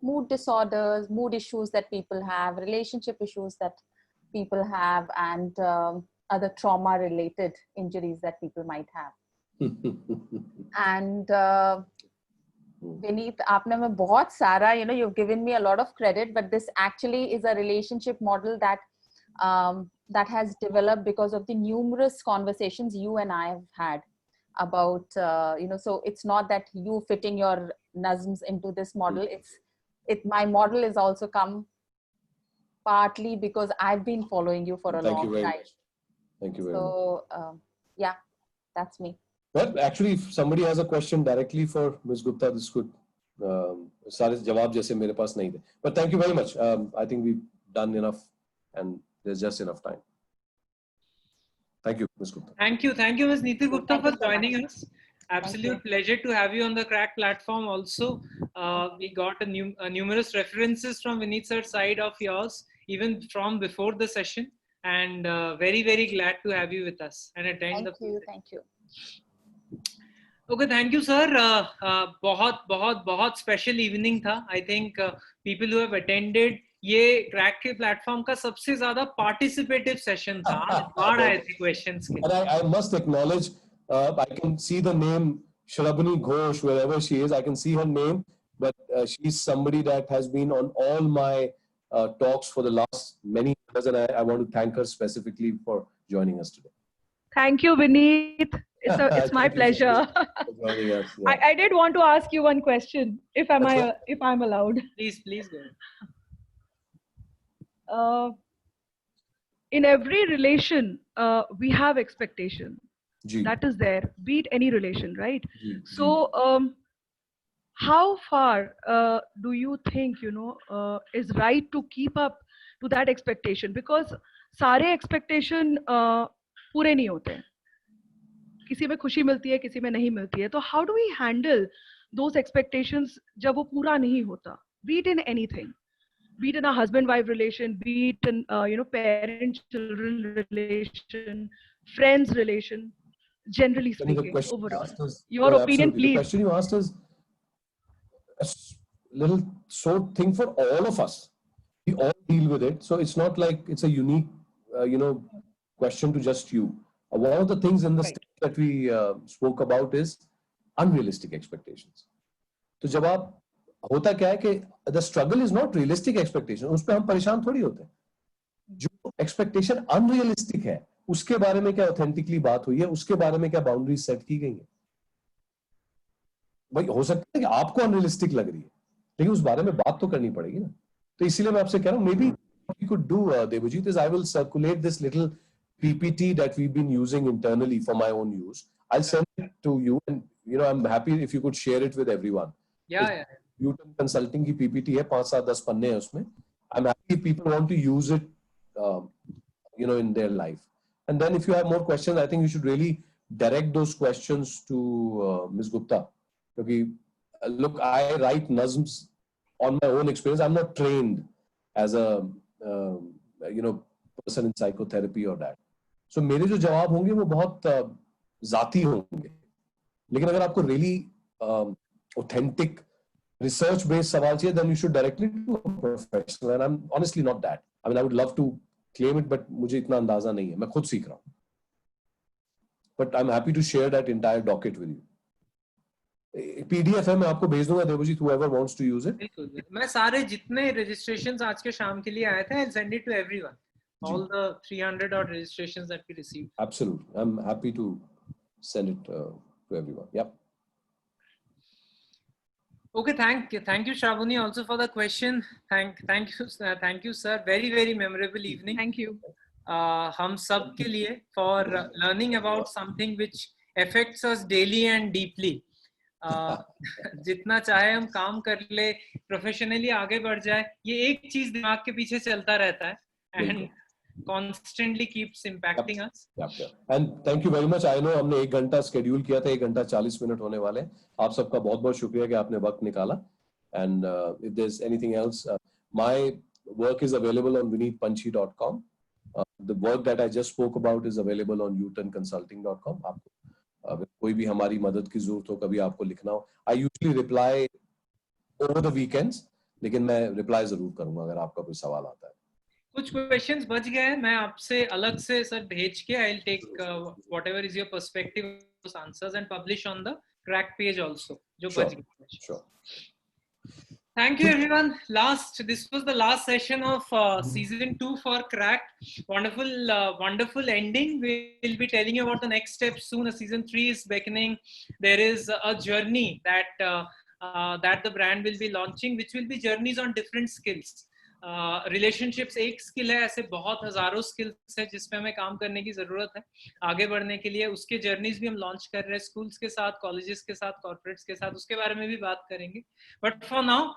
mood disorders, mood issues that people have, relationship issues that people have, and other trauma-related injuries that people might have. And Vineet, aapne mein bahut sara, you've given me a lot of credit, but this actually is a relationship model that that has developed because of the numerous conversations you and I have had about, so it's not that you fitting your nazms into this model. My model is also come partly because I've been following you for a long time. Thank you very much. Thank you very much. So, yeah, that's me. Well, actually, if somebody has a question directly for Ms. Gupta, this could सारे जवाब जैसे मेरे पास नहीं थे. But thank you very much. I think we've done enough, and there's just enough time. Thank you, Ms. Gupta. Thank you, Ms. Neeti Gupta, Thank you for so much. joining us. Absolute pleasure to have you on the Crack platform. Also, we got numerous references from Vineet sir's side of yours, even from before the session, and very, very glad to have you with us and attend Thank you. Okay, thank you, sir. बहुत special evening था. I think people who have attended, ये crack के platform का सबसे ज्यादा participative session था. बाढ़ आए थे क्वेश्चंस के. And I must acknowledge, I can see the name Shrabani Ghosh wherever she is. I can see her name, but she's somebody that has been on all my talks for the last many years, and I want to thank her specifically for joining us today. Thank you, Vineet. It's my pleasure. Joining us, yeah. I did want to ask you one question, if I'm allowed. Please go. In every relation, we have expectation. Ji. That is there, be it any relation, right? Ji. So, how far do you think, is right to keep up to that expectation? Because सारे expectation पूरे नहीं होते हैं. किसी में खुशी मिलती है, किसी में नहीं मिलती है. तो how do we handle those expectations जब वो पूरा नहीं होता? Be it in anything. Be it in a husband-wife relation, be it in parent-children relation, friends relation, generally speaking, overall. Your opinion, please. The question you asked is a little sort thing for all of us. We all deal with it, so it's not like it's a unique, question to just you. One of the things in the stage that we spoke about is unrealistic expectations. तो जब आप होता क्या है कि the struggle is not realistic expectation, उस पे हम परेशान थोड़ी होते हैं. जो expectation unrealistic है, उसके बारे में क्या authentically बात हुई है, उसके बारे में क्या boundaries set की गई हैं. भाई हो सकता है कि आपको unrealistic लग रही है, लेकिन उस बारे में बात तो करनी पड़ेगी ना. तो इसीलिए मैं आपसे कह रहा हूँ, maybe what we could do, Debojit, is I will circulate this little PPT that we've been using internally for my own use. I'll send it to you, and I'm happy if you could share it with everyone. Yeah. Uton Consulting की PPT है, 5-7-10 पन्ने हैं उसमें. I'm happy if people want to use it, in their life. And then if you have more questions, I think you should really direct those questions to Ms. Gupta. Because look, I write nazms on my own experience. I'm not trained as a person in psychotherapy or that. So मेरे जो जवाब होंगे वो बहुत जाती होंगे. लेकिन अगर आपको really authentic research based सवाल चाहिए, then you should direct it to a professional, and I'm honestly not that. I mean, I would love to claim it, but मुझे इतना अंदाजा नहीं है. मैं खुद सीख रहा हूँ. But I'm happy to share that entire docket with you. PDF है, मैं आपको भेज दूंगा, Devjit, whoever wants to use it. बिल्कुल. मैं सारे जितने registrations आज के शाम के लिए आए थे, I'll send it to everyone. All the 300 odd registrations that we received. Absolutely. I'm happy to send it to everyone. Yep. Okay, thank you, Shravani, also for the question. Thank you, sir. Very, very memorable evening. Thank you. हम सब के लिए for learning about something which affects us daily and deeply. जितना चाहे हम काम कर ले, professionally आगे बढ़ जाए, ये एक चीज दिमाग के पीछे चलता रहता है, and constantly keeps impacting us. And thank you very much. I know हमने 1 घंटा schedule किया था, 1 घंटा 40 मिनट होने वाले. आप सबका बहुत-बहुत शुक्रिया कि आपने वक्त निकाला. And if there's anything else, my work is available on vineetpanchi.com. The work that I just spoke about is available on utonconsulting.com. आपको अगर कोई भी हमारी मदद की जरूरत हो, कभी आपको लिखना हो, I usually reply over the weekends, लेकिन मैं reply जरूर करूंगा अगर आपका कोई सवाल आता है. कुछ क्वेश्चंस बच गए हैं, मैं आपसे अलग से सर भेज के I'll take whatever is your perspective answers and publish on the crack page also. जो बच गए. Sure. Thank you everyone. This was the last session of season 2 for Crack. Wonderful ending. We'll be telling you about the next step soon. A season 3 is beckoning. There is a journey that the brand will be launching, which will be journeys on different skills. Relationships एक skill है, ऐसे बहुत हजारों skills है जिसपे हमें काम करने की जरूरत है आगे बढ़ने के लिए. उसके जर्नीज भी हम लॉन्च कर रहे हैं स्कूल्स के साथ, कॉलेजेस के साथ, कॉर्पोरेट्स के साथ. उसके बारे में भी बात करेंगे. But for now,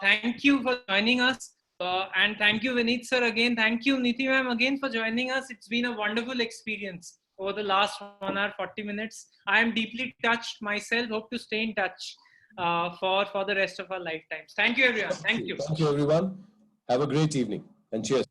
thank you for joining us. And thank you, Vineet sir, again. Thank you, Niti ma'am, again for joining us. It's been a wonderful experience over the last 1 hour, 40 minutes. I am deeply touched myself. Hope to stay in touch for the rest of our lifetimes. Thank you, everyone. Thank you. Thank you, everyone. Have a great evening and cheers.